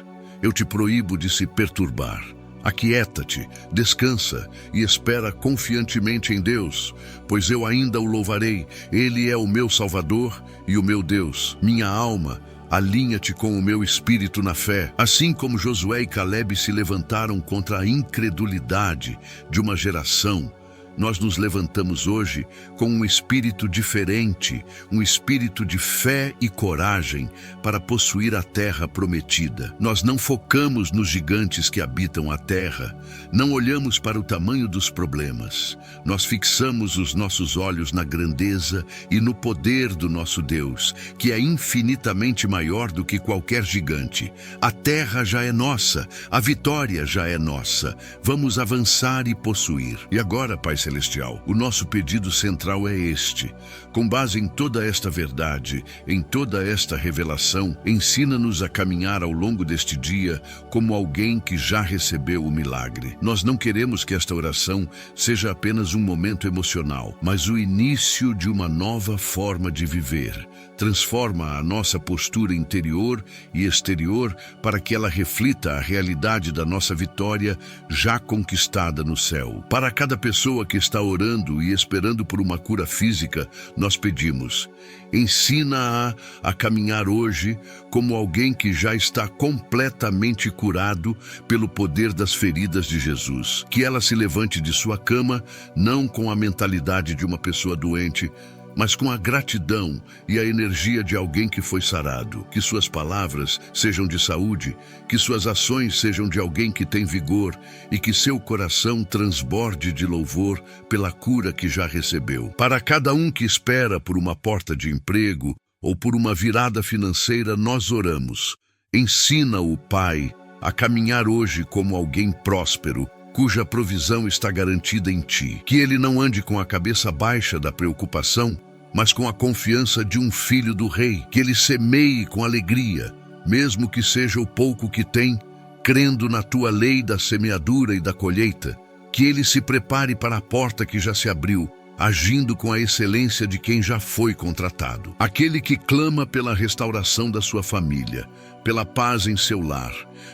eu te proíbo de se perturbar. Aquieta-te, descansa e espera confiantemente em Deus, pois eu ainda o louvarei. Ele é o meu Salvador e o meu Deus. Minha alma, alinha-te com o meu espírito na fé, assim como Josué e Calebe se levantaram contra a incredulidade de uma geração. Nós nos levantamos hoje com um espírito diferente, um espírito de fé e coragem para possuir a terra prometida. Nós não focamos nos gigantes que habitam a terra, não olhamos para o tamanho dos problemas. Nós fixamos os nossos olhos na grandeza e no poder do nosso Deus, que é infinitamente maior do que qualquer gigante. A terra já é nossa, a vitória já é nossa. Vamos avançar e possuir. E agora, Pai Celestial, o nosso pedido central é este. Com base em toda esta verdade, em toda esta revelação, ensina-nos a caminhar ao longo deste dia como alguém que já recebeu o milagre. Nós não queremos que esta oração seja apenas um momento emocional, mas o início de uma nova forma de viver. Transforma a nossa postura interior e exterior para que ela reflita a realidade da nossa vitória já conquistada no céu. Para cada pessoa que está orando e esperando por uma cura física, nós pedimos: ensina-a a caminhar hoje como alguém que já está completamente curado pelo poder das feridas de Jesus. Que ela se levante de sua cama, não com a mentalidade de uma pessoa doente, mas com a gratidão e a energia de alguém que foi sarado. Que suas palavras sejam de saúde, que suas ações sejam de alguém que tem vigor e que seu coração transborde de louvor pela cura que já recebeu. Para cada um que espera por uma porta de emprego ou por uma virada financeira, nós oramos. Ensina-o, Pai, a caminhar hoje como alguém próspero, cuja provisão está garantida em ti. Que ele não ande com a cabeça baixa da preocupação, mas com a confiança de um filho do rei. Que ele semeie com alegria, mesmo que seja o pouco que tem, crendo na tua lei da semeadura e da colheita. Que ele se prepare para a porta que já se abriu, agindo com a excelência de quem já foi contratado. Aquele que clama pela restauração da sua família, pela paz em seu lar,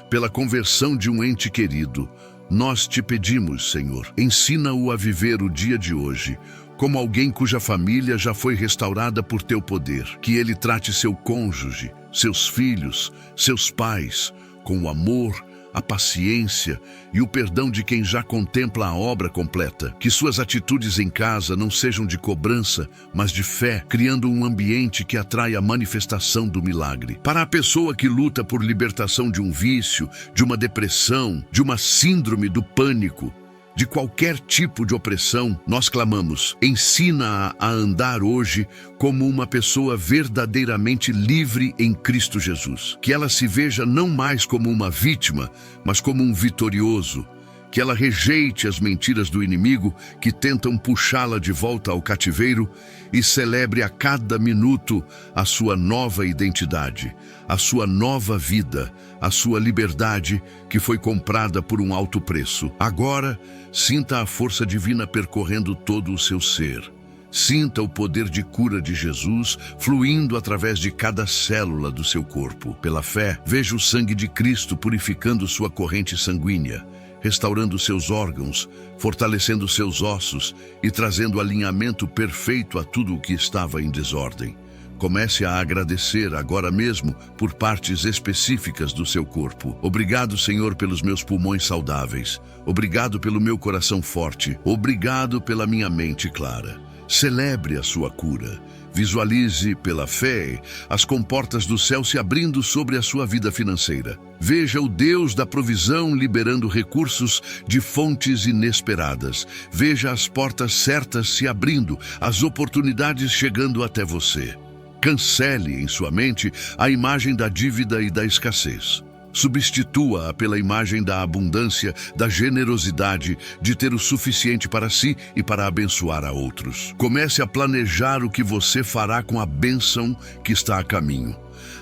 pela conversão de um ente querido, nós te pedimos, Senhor, ensina-o a viver o dia de hoje como alguém cuja família já foi restaurada por teu poder. Que ele trate seu cônjuge, seus filhos, seus pais, com o amor, a paciência e o perdão de quem já contempla a obra completa. Que suas atitudes em casa não sejam de cobrança, mas de fé, criando um ambiente que atrai a manifestação do milagre. Para a pessoa que luta por libertação de um vício, de uma depressão, de uma síndrome do pânico, de qualquer tipo de opressão, nós clamamos: ensina-a a andar hoje como uma pessoa verdadeiramente livre em Cristo Jesus. Que ela se veja não mais como uma vítima, mas como um vitorioso. Que ela rejeite as mentiras do inimigo que tentam puxá-la de volta ao cativeiro e celebre a cada minuto a sua nova identidade, a sua nova vida, a sua liberdade que foi comprada por um alto preço. Agora, sinta a força divina percorrendo todo o seu ser. Sinta o poder de cura de Jesus fluindo através de cada célula do seu corpo. Pela fé, veja o sangue de Cristo purificando sua corrente sanguínea, restaurando seus órgãos, fortalecendo seus ossos e trazendo alinhamento perfeito a tudo o que estava em desordem. Comece a agradecer agora mesmo por partes específicas do seu corpo. Obrigado, Senhor, pelos meus pulmões saudáveis. Obrigado pelo meu coração forte. Obrigado pela minha mente clara. Celebre a sua cura. Visualize, pela fé, as comportas do céu se abrindo sobre a sua vida financeira. Veja o Deus da provisão liberando recursos de fontes inesperadas. Veja as portas certas se abrindo, as oportunidades chegando até você. Cancele em sua mente a imagem da dívida e da escassez. Substitua-a pela imagem da abundância, da generosidade, de ter o suficiente para si e para abençoar a outros. Comece a planejar o que você fará com a bênção que está a caminho.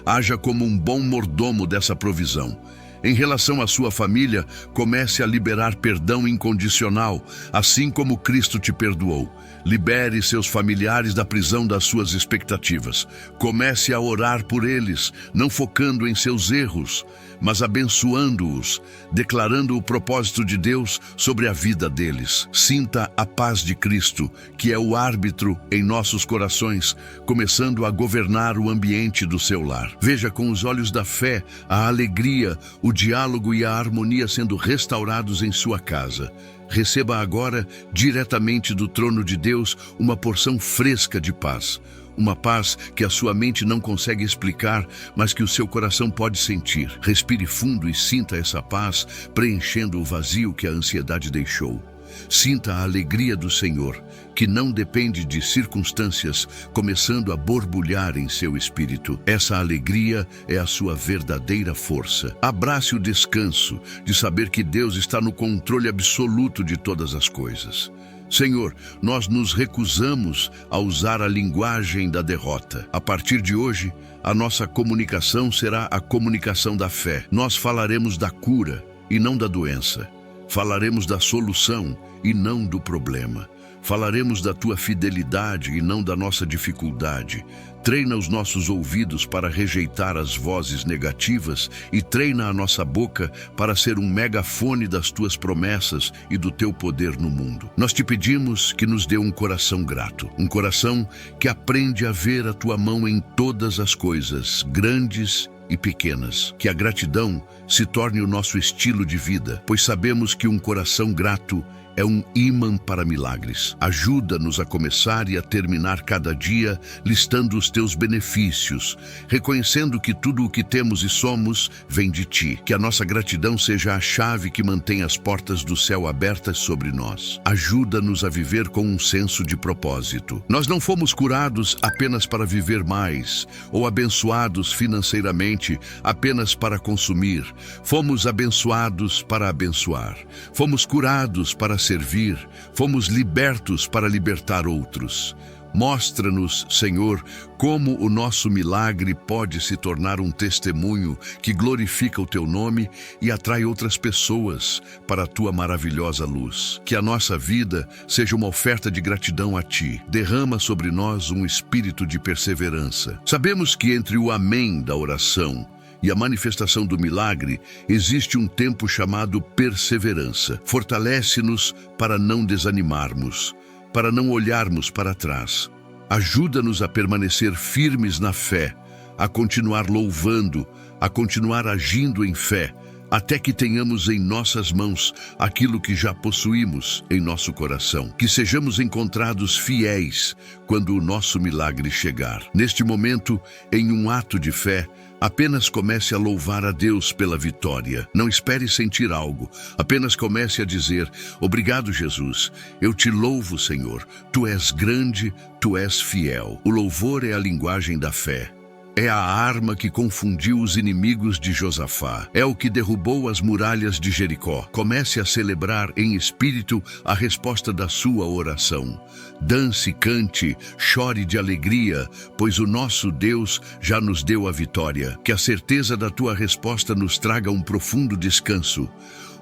Haja como um bom mordomo dessa provisão. Em relação à sua família, comece a liberar perdão incondicional, assim como Cristo te perdoou. Libere seus familiares da prisão das suas expectativas. Comece a orar por eles, não focando em seus erros, mas abençoando-os, declarando o propósito de Deus sobre a vida deles. Sinta a paz de Cristo, que é o árbitro em nossos corações, começando a governar o ambiente do seu lar. Veja com os olhos da fé a alegria, o diálogo e a harmonia sendo restaurados em sua casa. Receba agora, diretamente do trono de Deus, uma porção fresca de paz. Uma paz que a sua mente não consegue explicar, mas que o seu coração pode sentir. Respire fundo e sinta essa paz, preenchendo o vazio que a ansiedade deixou. Sinta a alegria do Senhor, que não depende de circunstâncias, começando a borbulhar em seu espírito. Essa alegria é a sua verdadeira força. Abrace o descanso de saber que Deus está no controle absoluto de todas as coisas. Senhor, nós nos recusamos a usar a linguagem da derrota. A partir de hoje, a nossa comunicação será a comunicação da fé. Nós falaremos da cura e não da doença. Falaremos da solução e não do problema. Falaremos da tua fidelidade e não da nossa dificuldade. Treina os nossos ouvidos para rejeitar as vozes negativas e treina a nossa boca para ser um megafone das tuas promessas e do teu poder no mundo. Nós te pedimos que nos dê um coração grato, um coração que aprende a ver a tua mão em todas as coisas, grandes e pequenas. Que a gratidão se torne o nosso estilo de vida, pois sabemos que um coração grato é um ímã para milagres. Ajuda-nos a começar e a terminar cada dia listando os teus benefícios, reconhecendo que tudo o que temos e somos vem de ti. Que a nossa gratidão seja a chave que mantém as portas do céu abertas sobre nós. Ajuda-nos a viver com um senso de propósito. Nós não fomos curados apenas para viver mais, ou abençoados financeiramente apenas para consumir. Fomos abençoados para abençoar. Fomos curados para servir, fomos libertos para libertar outros. Mostra-nos, Senhor, como o nosso milagre pode se tornar um testemunho que glorifica o teu nome e atrai outras pessoas para a tua maravilhosa luz. Que a nossa vida seja uma oferta de gratidão a ti. Derrama sobre nós um espírito de perseverança. Sabemos que entre o amém da oração e a manifestação do milagre, existe um tempo chamado perseverança. Fortalece-nos para não desanimarmos, para não olharmos para trás. Ajuda-nos a permanecer firmes na fé, a continuar louvando, a continuar agindo em fé, até que tenhamos em nossas mãos aquilo que já possuímos em nosso coração. Que sejamos encontrados fiéis quando o nosso milagre chegar. Neste momento, em um ato de fé, Apenas comece a louvar a Deus pela vitória. Não espere sentir algo. Apenas comece a dizer: obrigado, Jesus. Eu te louvo, Senhor. Tu és grande, tu és fiel. O louvor é a linguagem da fé. É a arma que confundiu os inimigos de Josafá. É o que derrubou as muralhas de Jericó. Comece a celebrar em espírito a resposta da sua oração. Dance, cante, chore de alegria, pois o nosso Deus já nos deu a vitória. Que a certeza da tua resposta nos traga um profundo descanso.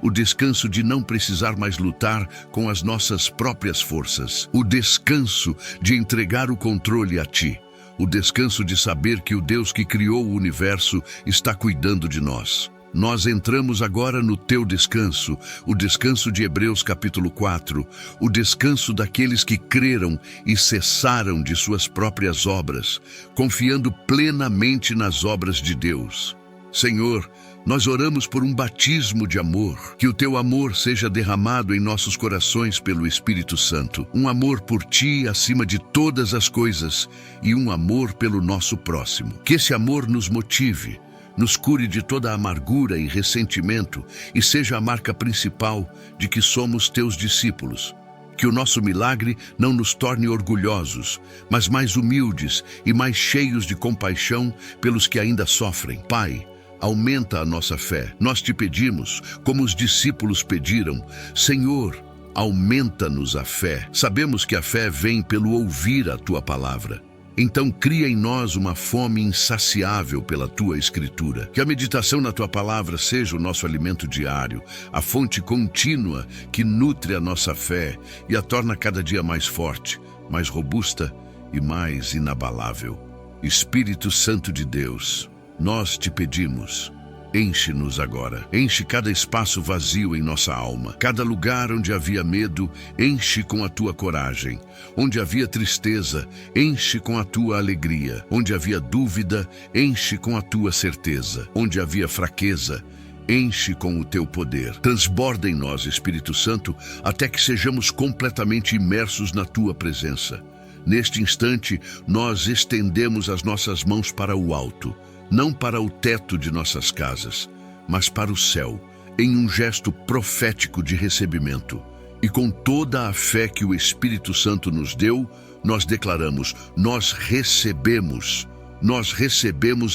O descanso de não precisar mais lutar com as nossas próprias forças. O descanso de entregar o controle a ti. O descanso de saber que o Deus que criou o universo está cuidando de nós. Nós entramos agora no teu descanso, o descanso de Hebreus capítulo 4, o descanso daqueles que creram e cessaram de suas próprias obras, confiando plenamente nas obras de Deus. Senhor, nós oramos por um batismo de amor, que o teu amor seja derramado em nossos corações pelo Espírito Santo. Um amor por ti acima de todas as coisas e um amor pelo nosso próximo. Que esse amor nos motive, nos cure de toda amargura e ressentimento e seja a marca principal de que somos teus discípulos. Que o nosso milagre não nos torne orgulhosos, mas mais humildes e mais cheios de compaixão pelos que ainda sofrem. Pai, aumenta a nossa fé. Nós te pedimos, como os discípulos pediram: Senhor, aumenta-nos a fé. Sabemos que a fé vem pelo ouvir a tua palavra. Então cria em nós uma fome insaciável pela tua escritura. Que a meditação na tua palavra seja o nosso alimento diário, a fonte contínua que nutre a nossa fé e a torna cada dia mais forte, mais robusta e mais inabalável. Espírito Santo de Deus, nós te pedimos, enche-nos agora. Enche cada espaço vazio em nossa alma. Cada lugar onde havia medo, enche com a tua coragem. Onde havia tristeza, enche com a tua alegria. Onde havia dúvida, enche com a tua certeza. Onde havia fraqueza, enche com o teu poder. Transborda em nós, Espírito Santo, até que sejamos completamente imersos na tua presença. Neste instante, nós estendemos as nossas mãos para o alto. Não para o teto de nossas casas, mas para o céu, em um gesto profético de recebimento. E com toda a fé que o Espírito Santo nos deu, nós declaramos: nós recebemos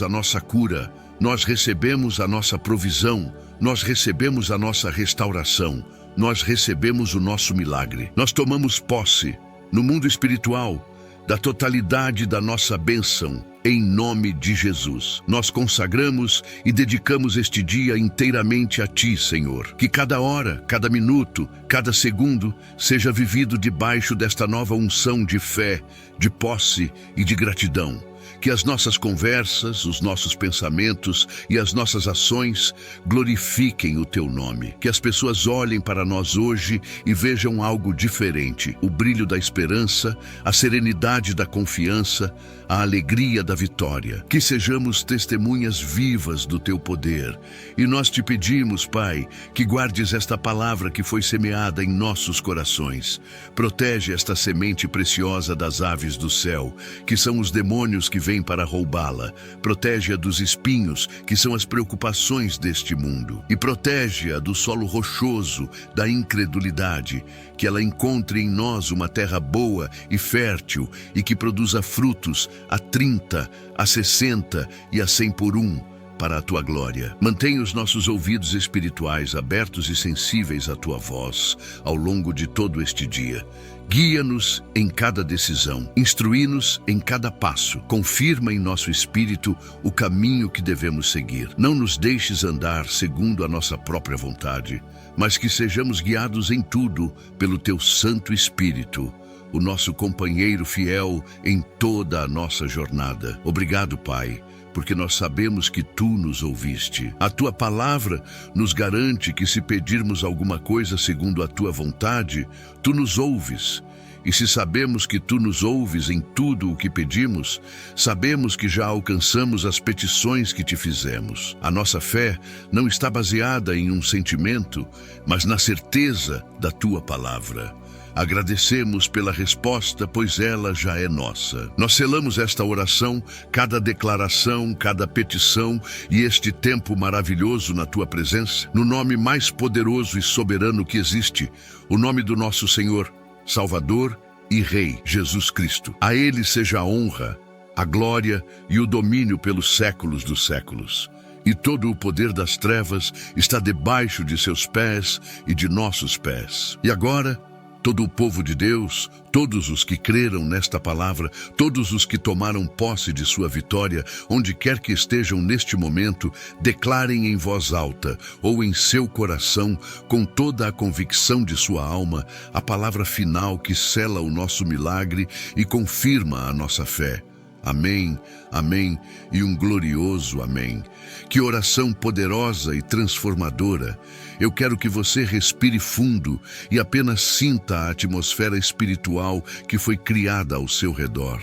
a nossa cura, nós recebemos a nossa provisão, nós recebemos a nossa restauração, nós recebemos o nosso milagre. Nós tomamos posse, no mundo espiritual, da totalidade da nossa bênção, em nome de Jesus. Nós consagramos e dedicamos este dia inteiramente a ti, Senhor. Que cada hora, cada minuto, cada segundo seja vivido debaixo desta nova unção de fé, de posse e de gratidão. Que as nossas conversas, os nossos pensamentos e as nossas ações glorifiquem o teu nome. Que as pessoas olhem para nós hoje e vejam algo diferente. O brilho da esperança, a serenidade da confiança, a alegria da vitória. Que sejamos testemunhas vivas do teu poder. E nós te pedimos, Pai, que guardes esta palavra que foi semeada em nossos corações. Protege esta semente preciosa das aves do céu, que são os demônios que vêm para roubá-la. Protege-a dos espinhos, que são as preocupações deste mundo. E protege-a do solo rochoso, da incredulidade. Que ela encontre em nós uma terra boa e fértil e que produza frutos a 30, a 60 e a 100 por um, para a tua glória. Mantenha os nossos ouvidos espirituais abertos e sensíveis à tua voz ao longo de todo este dia. Guia-nos em cada decisão, instrui-nos em cada passo, confirma em nosso espírito o caminho que devemos seguir. Não nos deixes andar segundo a nossa própria vontade, mas que sejamos guiados em tudo pelo teu Santo Espírito, o nosso companheiro fiel em toda a nossa jornada. Obrigado, Pai, porque nós sabemos que tu nos ouviste. A tua palavra nos garante que se pedirmos alguma coisa segundo a tua vontade, tu nos ouves. E se sabemos que tu nos ouves em tudo o que pedimos, sabemos que já alcançamos as petições que te fizemos. A nossa fé não está baseada em um sentimento, mas na certeza da tua palavra. Agradecemos pela resposta, pois ela já é nossa. Nós selamos esta oração, cada declaração, cada petição e este tempo maravilhoso na Tua presença, no nome mais poderoso e soberano que existe, o nome do nosso Senhor, Salvador e Rei, Jesus Cristo. A Ele seja a honra, a glória e o domínio pelos séculos dos séculos. E todo o poder das trevas está debaixo de seus pés e de nossos pés. E agora, todo o povo de Deus, todos os que creram nesta palavra, todos os que tomaram posse de sua vitória, onde quer que estejam neste momento, declarem em voz alta ou em seu coração, com toda a convicção de sua alma, a palavra final que sela o nosso milagre e confirma a nossa fé. Amém, amém e um glorioso amém. Que oração poderosa e transformadora. Eu quero que você respire fundo e apenas sinta a atmosfera espiritual que foi criada ao seu redor.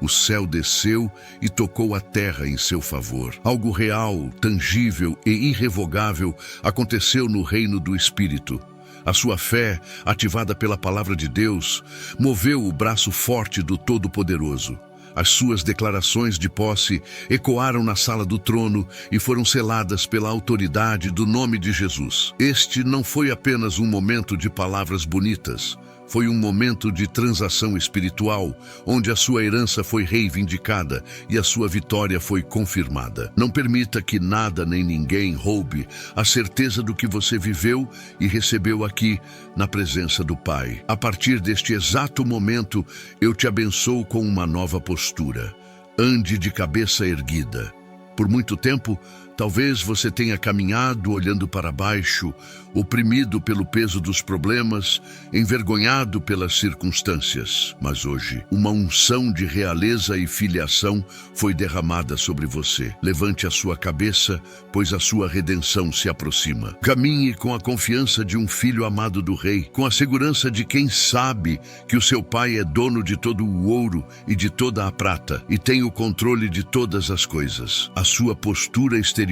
O céu desceu e tocou a terra em seu favor. Algo real, tangível e irrevogável aconteceu no reino do Espírito. A sua fé, ativada pela palavra de Deus, moveu o braço forte do Todo-Poderoso. As suas declarações de posse ecoaram na sala do trono e foram seladas pela autoridade do nome de Jesus. Este não foi apenas um momento de palavras bonitas. Foi um momento de transação espiritual, onde a sua herança foi reivindicada e a sua vitória foi confirmada. Não permita que nada nem ninguém roube a certeza do que você viveu e recebeu aqui na presença do Pai. A partir deste exato momento, eu te abençoo com uma nova postura. Ande de cabeça erguida. Por muito tempo, talvez você tenha caminhado olhando para baixo, oprimido pelo peso dos problemas, envergonhado pelas circunstâncias. Mas hoje, uma unção de realeza e filiação foi derramada sobre você. Levante a sua cabeça, pois a sua redenção se aproxima. Caminhe com a confiança de um filho amado do Rei, com a segurança de quem sabe que o seu Pai é dono de todo o ouro e de toda a prata e tem o controle de todas as coisas. A sua postura exterior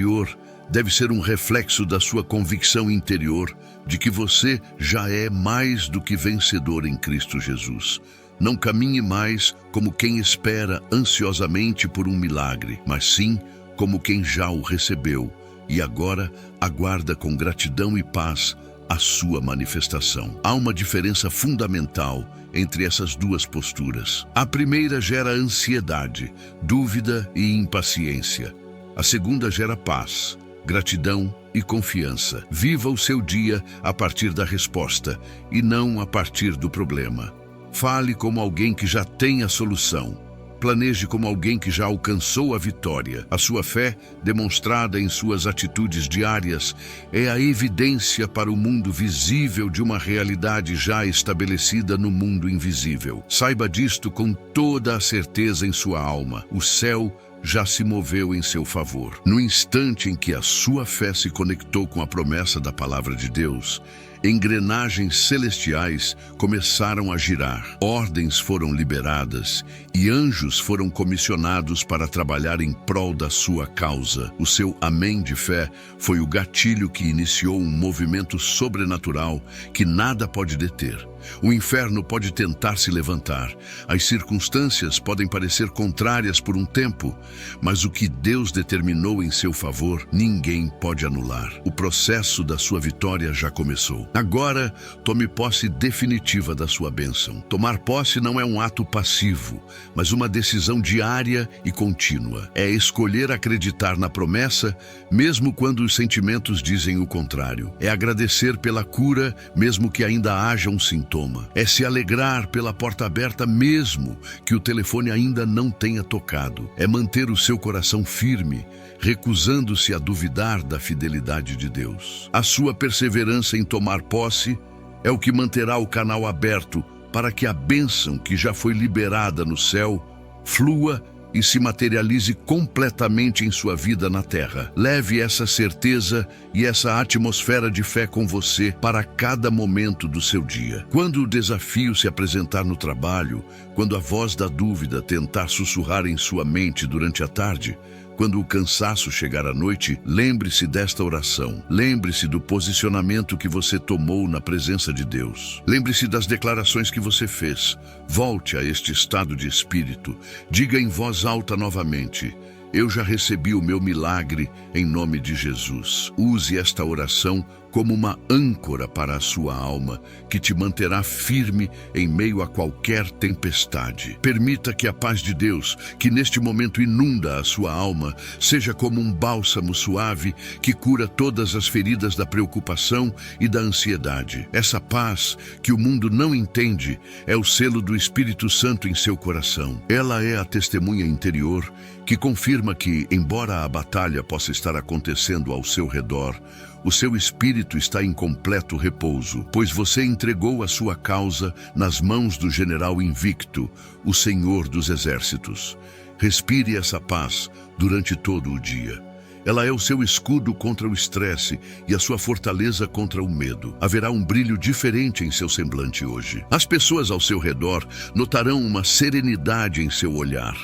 deve ser um reflexo da sua convicção interior de que você já é mais do que vencedor em Cristo Jesus. Não caminhe mais como quem espera ansiosamente por um milagre, mas sim como quem já o recebeu e agora aguarda com gratidão e paz a sua manifestação. Há uma diferença fundamental entre essas duas posturas. A primeira gera ansiedade, dúvida e impaciência. A segunda gera paz, gratidão e confiança. Viva o seu dia a partir da resposta e não a partir do problema. Fale como alguém que já tem a solução. Planeje como alguém que já alcançou a vitória. A sua fé, demonstrada em suas atitudes diárias, é a evidência para o mundo visível de uma realidade já estabelecida no mundo invisível. Saiba disto com toda a certeza em sua alma. O céu já se moveu em seu favor. No instante em que a sua fé se conectou com a promessa da palavra de Deus, engrenagens celestiais começaram a girar, ordens foram liberadas e anjos foram comissionados para trabalhar em prol da sua causa. O seu amém de fé foi o gatilho que iniciou um movimento sobrenatural que nada pode deter. O inferno pode tentar se levantar, as circunstâncias podem parecer contrárias por um tempo, mas o que Deus determinou em seu favor, ninguém pode anular. O processo da sua vitória já começou. Agora, tome posse definitiva da sua bênção. Tomar posse não é um ato passivo, mas uma decisão diária e contínua. É escolher acreditar na promessa, mesmo quando os sentimentos dizem o contrário. É agradecer pela cura, mesmo que ainda haja um sintoma. É se alegrar pela porta aberta mesmo que o telefone ainda não tenha tocado. É manter o seu coração firme, recusando-se a duvidar da fidelidade de Deus. A sua perseverança em tomar posse é o que manterá o canal aberto para que a bênção que já foi liberada no céu flua e se materialize completamente em sua vida na terra. Leve essa certeza e essa atmosfera de fé com você para cada momento do seu dia. Quando o desafio se apresentar no trabalho, quando a voz da dúvida tentar sussurrar em sua mente durante a tarde, Quando o cansaço chegar à noite, lembre-se desta oração. Lembre-se do posicionamento que você tomou na presença de Deus. Lembre-se das declarações que você fez. Volte a este estado de espírito. Diga em voz alta novamente: eu já recebi o meu milagre em nome de Jesus. Use esta oração como uma âncora para a sua alma, que te manterá firme em meio a qualquer tempestade. Permita que a paz de Deus, que neste momento inunda a sua alma, seja como um bálsamo suave que cura todas as feridas da preocupação e da ansiedade. Essa paz, que o mundo não entende, é o selo do Espírito Santo em seu coração. Ela é a testemunha interior que confirma que, embora a batalha possa estar acontecendo ao seu redor, o seu espírito está em completo repouso, pois você entregou a sua causa nas mãos do general invicto, o Senhor dos Exércitos. Respire essa paz durante todo o dia. Ela é o seu escudo contra o estresse e a sua fortaleza contra o medo. Haverá um brilho diferente em seu semblante hoje. As pessoas ao seu redor notarão uma serenidade em seu olhar,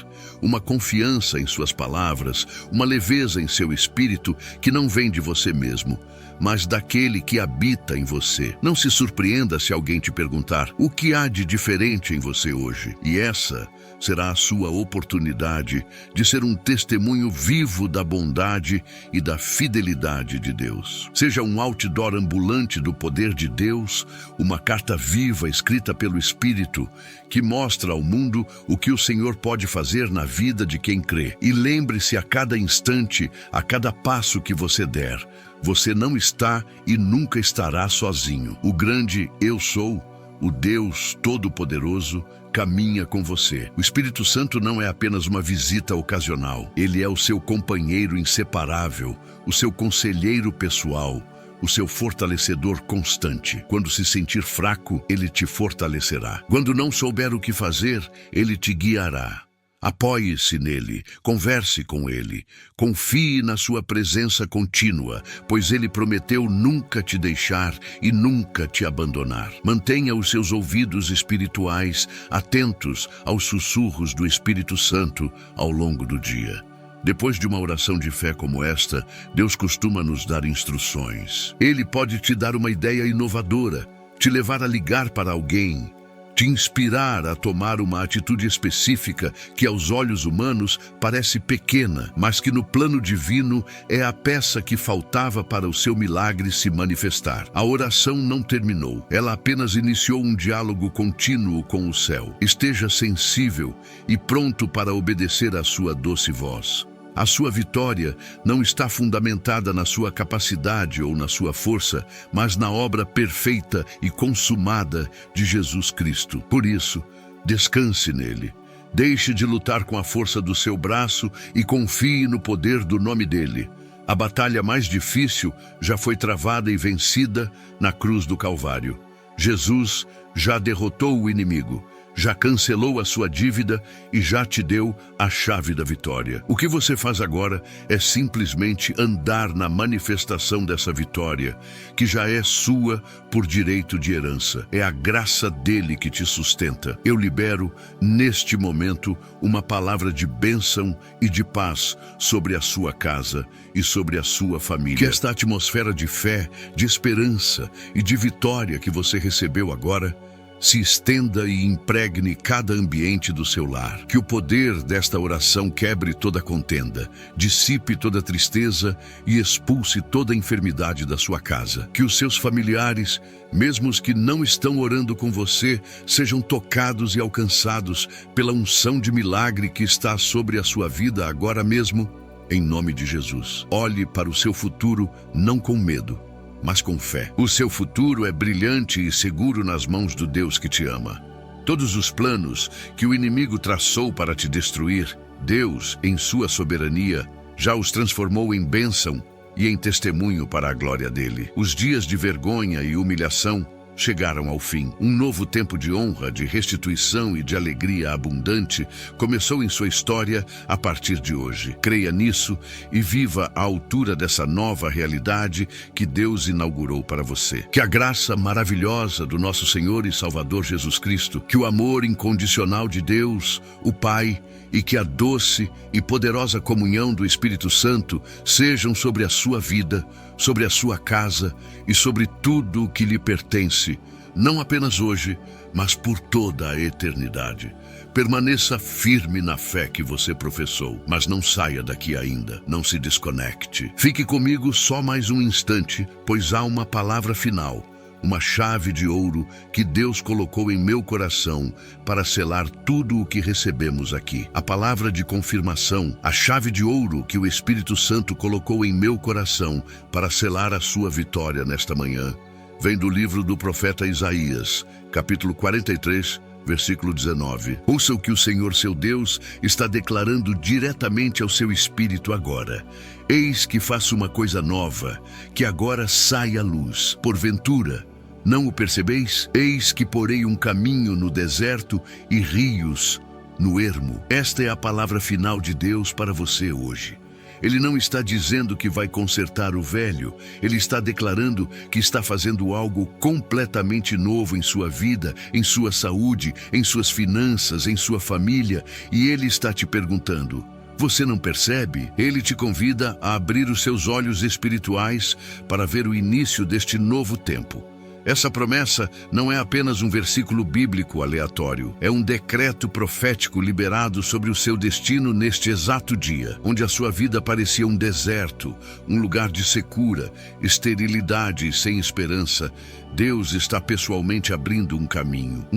uma confiança em suas palavras, uma leveza em seu espírito que não vem de você mesmo, mas daquele que habita em você. Não se surpreenda se alguém te perguntar: o que há de diferente em você hoje? E essa será a sua oportunidade de ser um testemunho vivo da bondade e da fidelidade de Deus. Seja um outdoor ambulante do poder de Deus, uma carta viva escrita pelo Espírito que mostra ao mundo o que o Senhor pode fazer na vida de quem crê. E lembre-se a cada instante, a cada passo que você der: você não está e nunca estará sozinho. O grande Eu Sou, o Deus Todo-Poderoso, caminha com você. O Espírito Santo não é apenas uma visita ocasional. Ele é o seu companheiro inseparável, o seu conselheiro pessoal, o seu fortalecedor constante. Quando se sentir fraco, ele te fortalecerá. Quando não souber o que fazer, ele te guiará. Apoie-se nele, converse com ele, confie na sua presença contínua, pois ele prometeu nunca te deixar e nunca te abandonar. Mantenha os seus ouvidos espirituais atentos aos sussurros do Espírito Santo ao longo do dia. Depois de uma oração de fé como esta, Deus costuma nos dar instruções. Ele pode te dar uma ideia inovadora, te levar a ligar para alguém, te inspirar a tomar uma atitude específica que aos olhos humanos parece pequena, mas que no plano divino é a peça que faltava para o seu milagre se manifestar. A oração não terminou, ela apenas iniciou um diálogo contínuo com o céu. Esteja sensível e pronto para obedecer à sua doce voz. A sua vitória não está fundamentada na sua capacidade ou na sua força, mas na obra perfeita e consumada de Jesus Cristo. Por isso, descanse nele. Deixe de lutar com a força do seu braço e confie no poder do nome dele. A batalha mais difícil já foi travada e vencida na cruz do Calvário. Jesus já derrotou o inimigo, já cancelou a sua dívida e já te deu a chave da vitória. O que você faz agora é simplesmente andar na manifestação dessa vitória, que já é sua por direito de herança. É a graça dele que te sustenta. Eu libero, neste momento, uma palavra de bênção e de paz sobre a sua casa e sobre a sua família. Que esta atmosfera de fé, de esperança e de vitória que você recebeu agora se estenda e impregne cada ambiente do seu lar. Que o poder desta oração quebre toda contenda, dissipe toda tristeza e expulse toda enfermidade da sua casa. Que os seus familiares, mesmo os que não estão orando com você, sejam tocados e alcançados pela unção de milagre que está sobre a sua vida agora mesmo, em nome de Jesus. Olhe para o seu futuro não com medo, mas com fé. O seu futuro é brilhante e seguro nas mãos do Deus que te ama. Todos os planos que o inimigo traçou para te destruir, Deus, em sua soberania, já os transformou em bênção e em testemunho para a glória dele. Os dias de vergonha e humilhação chegaram ao fim. Um novo tempo de honra, de restituição e de alegria abundante começou em sua história a partir de hoje. Creia nisso e viva à altura dessa nova realidade que Deus inaugurou para você. Que a graça maravilhosa do nosso Senhor e Salvador Jesus Cristo, que o amor incondicional de Deus, o Pai, e que a doce e poderosa comunhão do Espírito Santo sejam sobre a sua vida, sobre a sua casa e sobre tudo o que lhe pertence, não apenas hoje, mas por toda a eternidade. Permaneça firme na fé que você professou, mas não saia daqui ainda, não se desconecte. Fique comigo só mais um instante, pois há uma palavra final, uma chave de ouro que Deus colocou em meu coração para selar tudo o que recebemos aqui. A palavra de confirmação, a chave de ouro que o Espírito Santo colocou em meu coração para selar a sua vitória nesta manhã, vem do livro do profeta Isaías, capítulo 43, versículo 19. Ouça o que o Senhor seu Deus está declarando diretamente ao seu espírito agora. Eis que faço uma coisa nova, que agora sai à luz. Porventura, não o percebeis? Eis que porei um caminho no deserto e rios no ermo. Esta é a palavra final de Deus para você hoje. Ele não está dizendo que vai consertar o velho, ele está declarando que está fazendo algo completamente novo em sua vida, em sua saúde, em suas finanças, em sua família, e ele está te perguntando: você não percebe? Ele te convida a abrir os seus olhos espirituais para ver o início deste novo tempo. Essa promessa não é apenas um versículo bíblico aleatório, é um decreto profético liberado sobre o seu destino neste exato dia, onde a sua vida parecia um deserto, um lugar de secura, esterilidade e sem esperança. Deus está pessoalmente abrindo um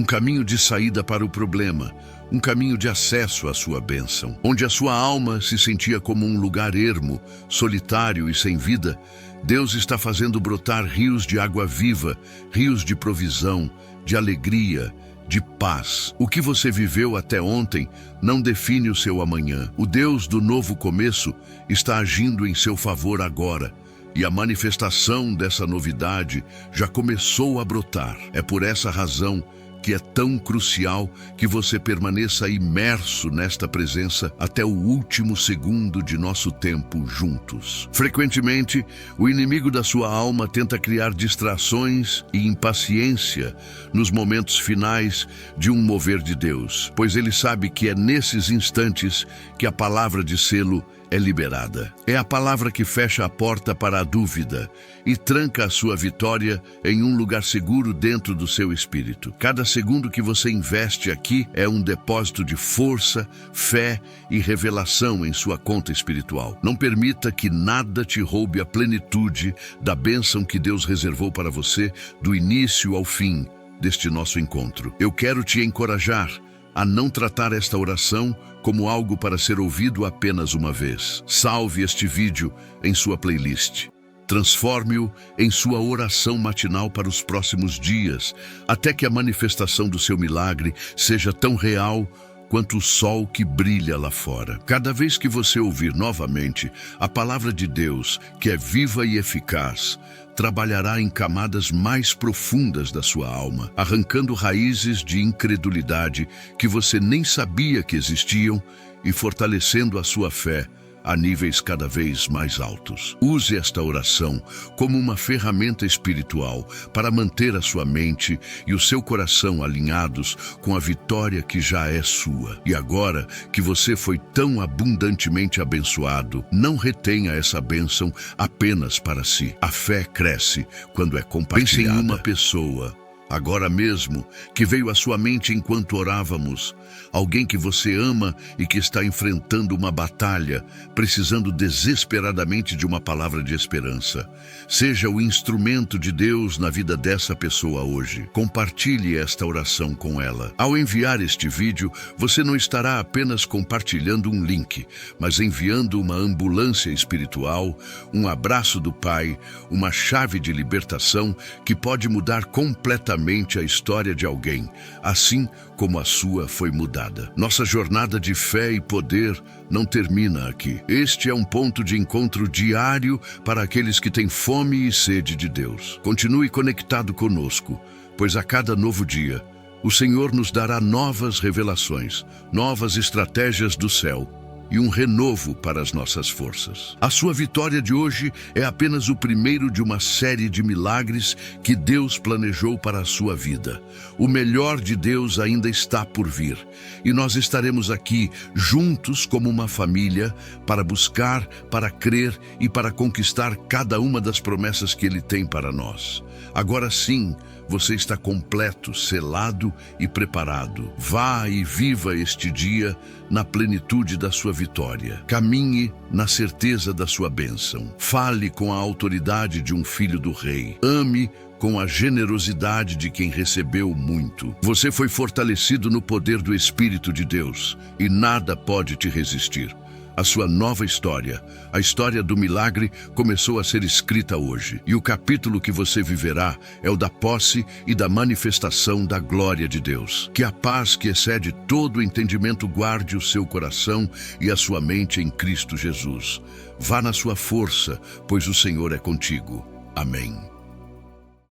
caminho de saída para o problema, um caminho de acesso à sua bênção. Onde a sua alma se sentia como um lugar ermo, solitário e sem vida, Deus está fazendo brotar rios de água viva, rios de provisão, de alegria, de paz. O que você viveu até ontem não define o seu amanhã. O Deus do novo começo está agindo em seu favor agora. E a manifestação dessa novidade já começou a brotar. É por essa razão que é tão crucial que você permaneça imerso nesta presença até o último segundo de nosso tempo juntos. Frequentemente, o inimigo da sua alma tenta criar distrações e impaciência nos momentos finais de um mover de Deus, pois ele sabe que é nesses instantes que a palavra de selo é liberada. É a palavra que fecha a porta para a dúvida e tranca a sua vitória em um lugar seguro dentro do seu espírito. Cada segundo que você investe aqui é um depósito de força, fé e revelação em sua conta espiritual. Não permita que nada te roube a plenitude da bênção que Deus reservou para você do início ao fim deste nosso encontro. Eu quero te encorajar a não tratar esta oração como algo para ser ouvido apenas uma vez. Salve este vídeo em sua playlist. Transforme-o em sua oração matinal para os próximos dias, até que a manifestação do seu milagre seja tão real quanto o sol que brilha lá fora. Cada vez que você ouvir novamente a palavra de Deus, que é viva e eficaz, trabalhará em camadas mais profundas da sua alma, arrancando raízes de incredulidade que você nem sabia que existiam e fortalecendo a sua fé a níveis cada vez mais altos. Use esta oração como uma ferramenta espiritual para manter a sua mente e o seu coração alinhados com a vitória que já é sua. E agora que você foi tão abundantemente abençoado, não retenha essa bênção apenas para si. A fé cresce quando é compartilhada. Pense em uma pessoa, agora mesmo, que veio à sua mente enquanto orávamos. Alguém que você ama e que está enfrentando uma batalha, precisando desesperadamente de uma palavra de esperança. Seja o instrumento de Deus na vida dessa pessoa hoje. Compartilhe esta oração com ela. Ao enviar este vídeo, você não estará apenas compartilhando um link, mas enviando uma ambulância espiritual, um abraço do Pai, uma chave de libertação que pode mudar completamente a história de alguém, assim como a sua foi mudada. Nossa jornada de fé e poder não termina aqui. Este é um ponto de encontro diário para aqueles que têm fome e sede de Deus. Continue conectado conosco. pois a cada novo dia, o Senhor nos dará novas revelações, novas estratégias do céu e um renovo para as nossas forças. A sua vitória de hoje é apenas o primeiro de uma série de milagres que Deus planejou para a sua vida. O melhor de Deus ainda está por vir, e nós estaremos aqui juntos como uma família para buscar, para crer e para conquistar cada uma das promessas que Ele tem para nós. Agora sim, você está completo, selado e preparado. Vá e viva este dia na plenitude da sua vitória. Caminhe na certeza da sua bênção. Fale com a autoridade de um filho do rei. Ame com a generosidade de quem recebeu muito. Você foi fortalecido no poder do Espírito de Deus e nada pode te resistir. A sua nova história, a história do milagre, começou a ser escrita hoje. E o capítulo que você viverá é o da posse e da manifestação da glória de Deus. Que a paz que excede todo o entendimento guarde o seu coração e a sua mente em Cristo Jesus. Vá na sua força, pois o Senhor é contigo. Amém.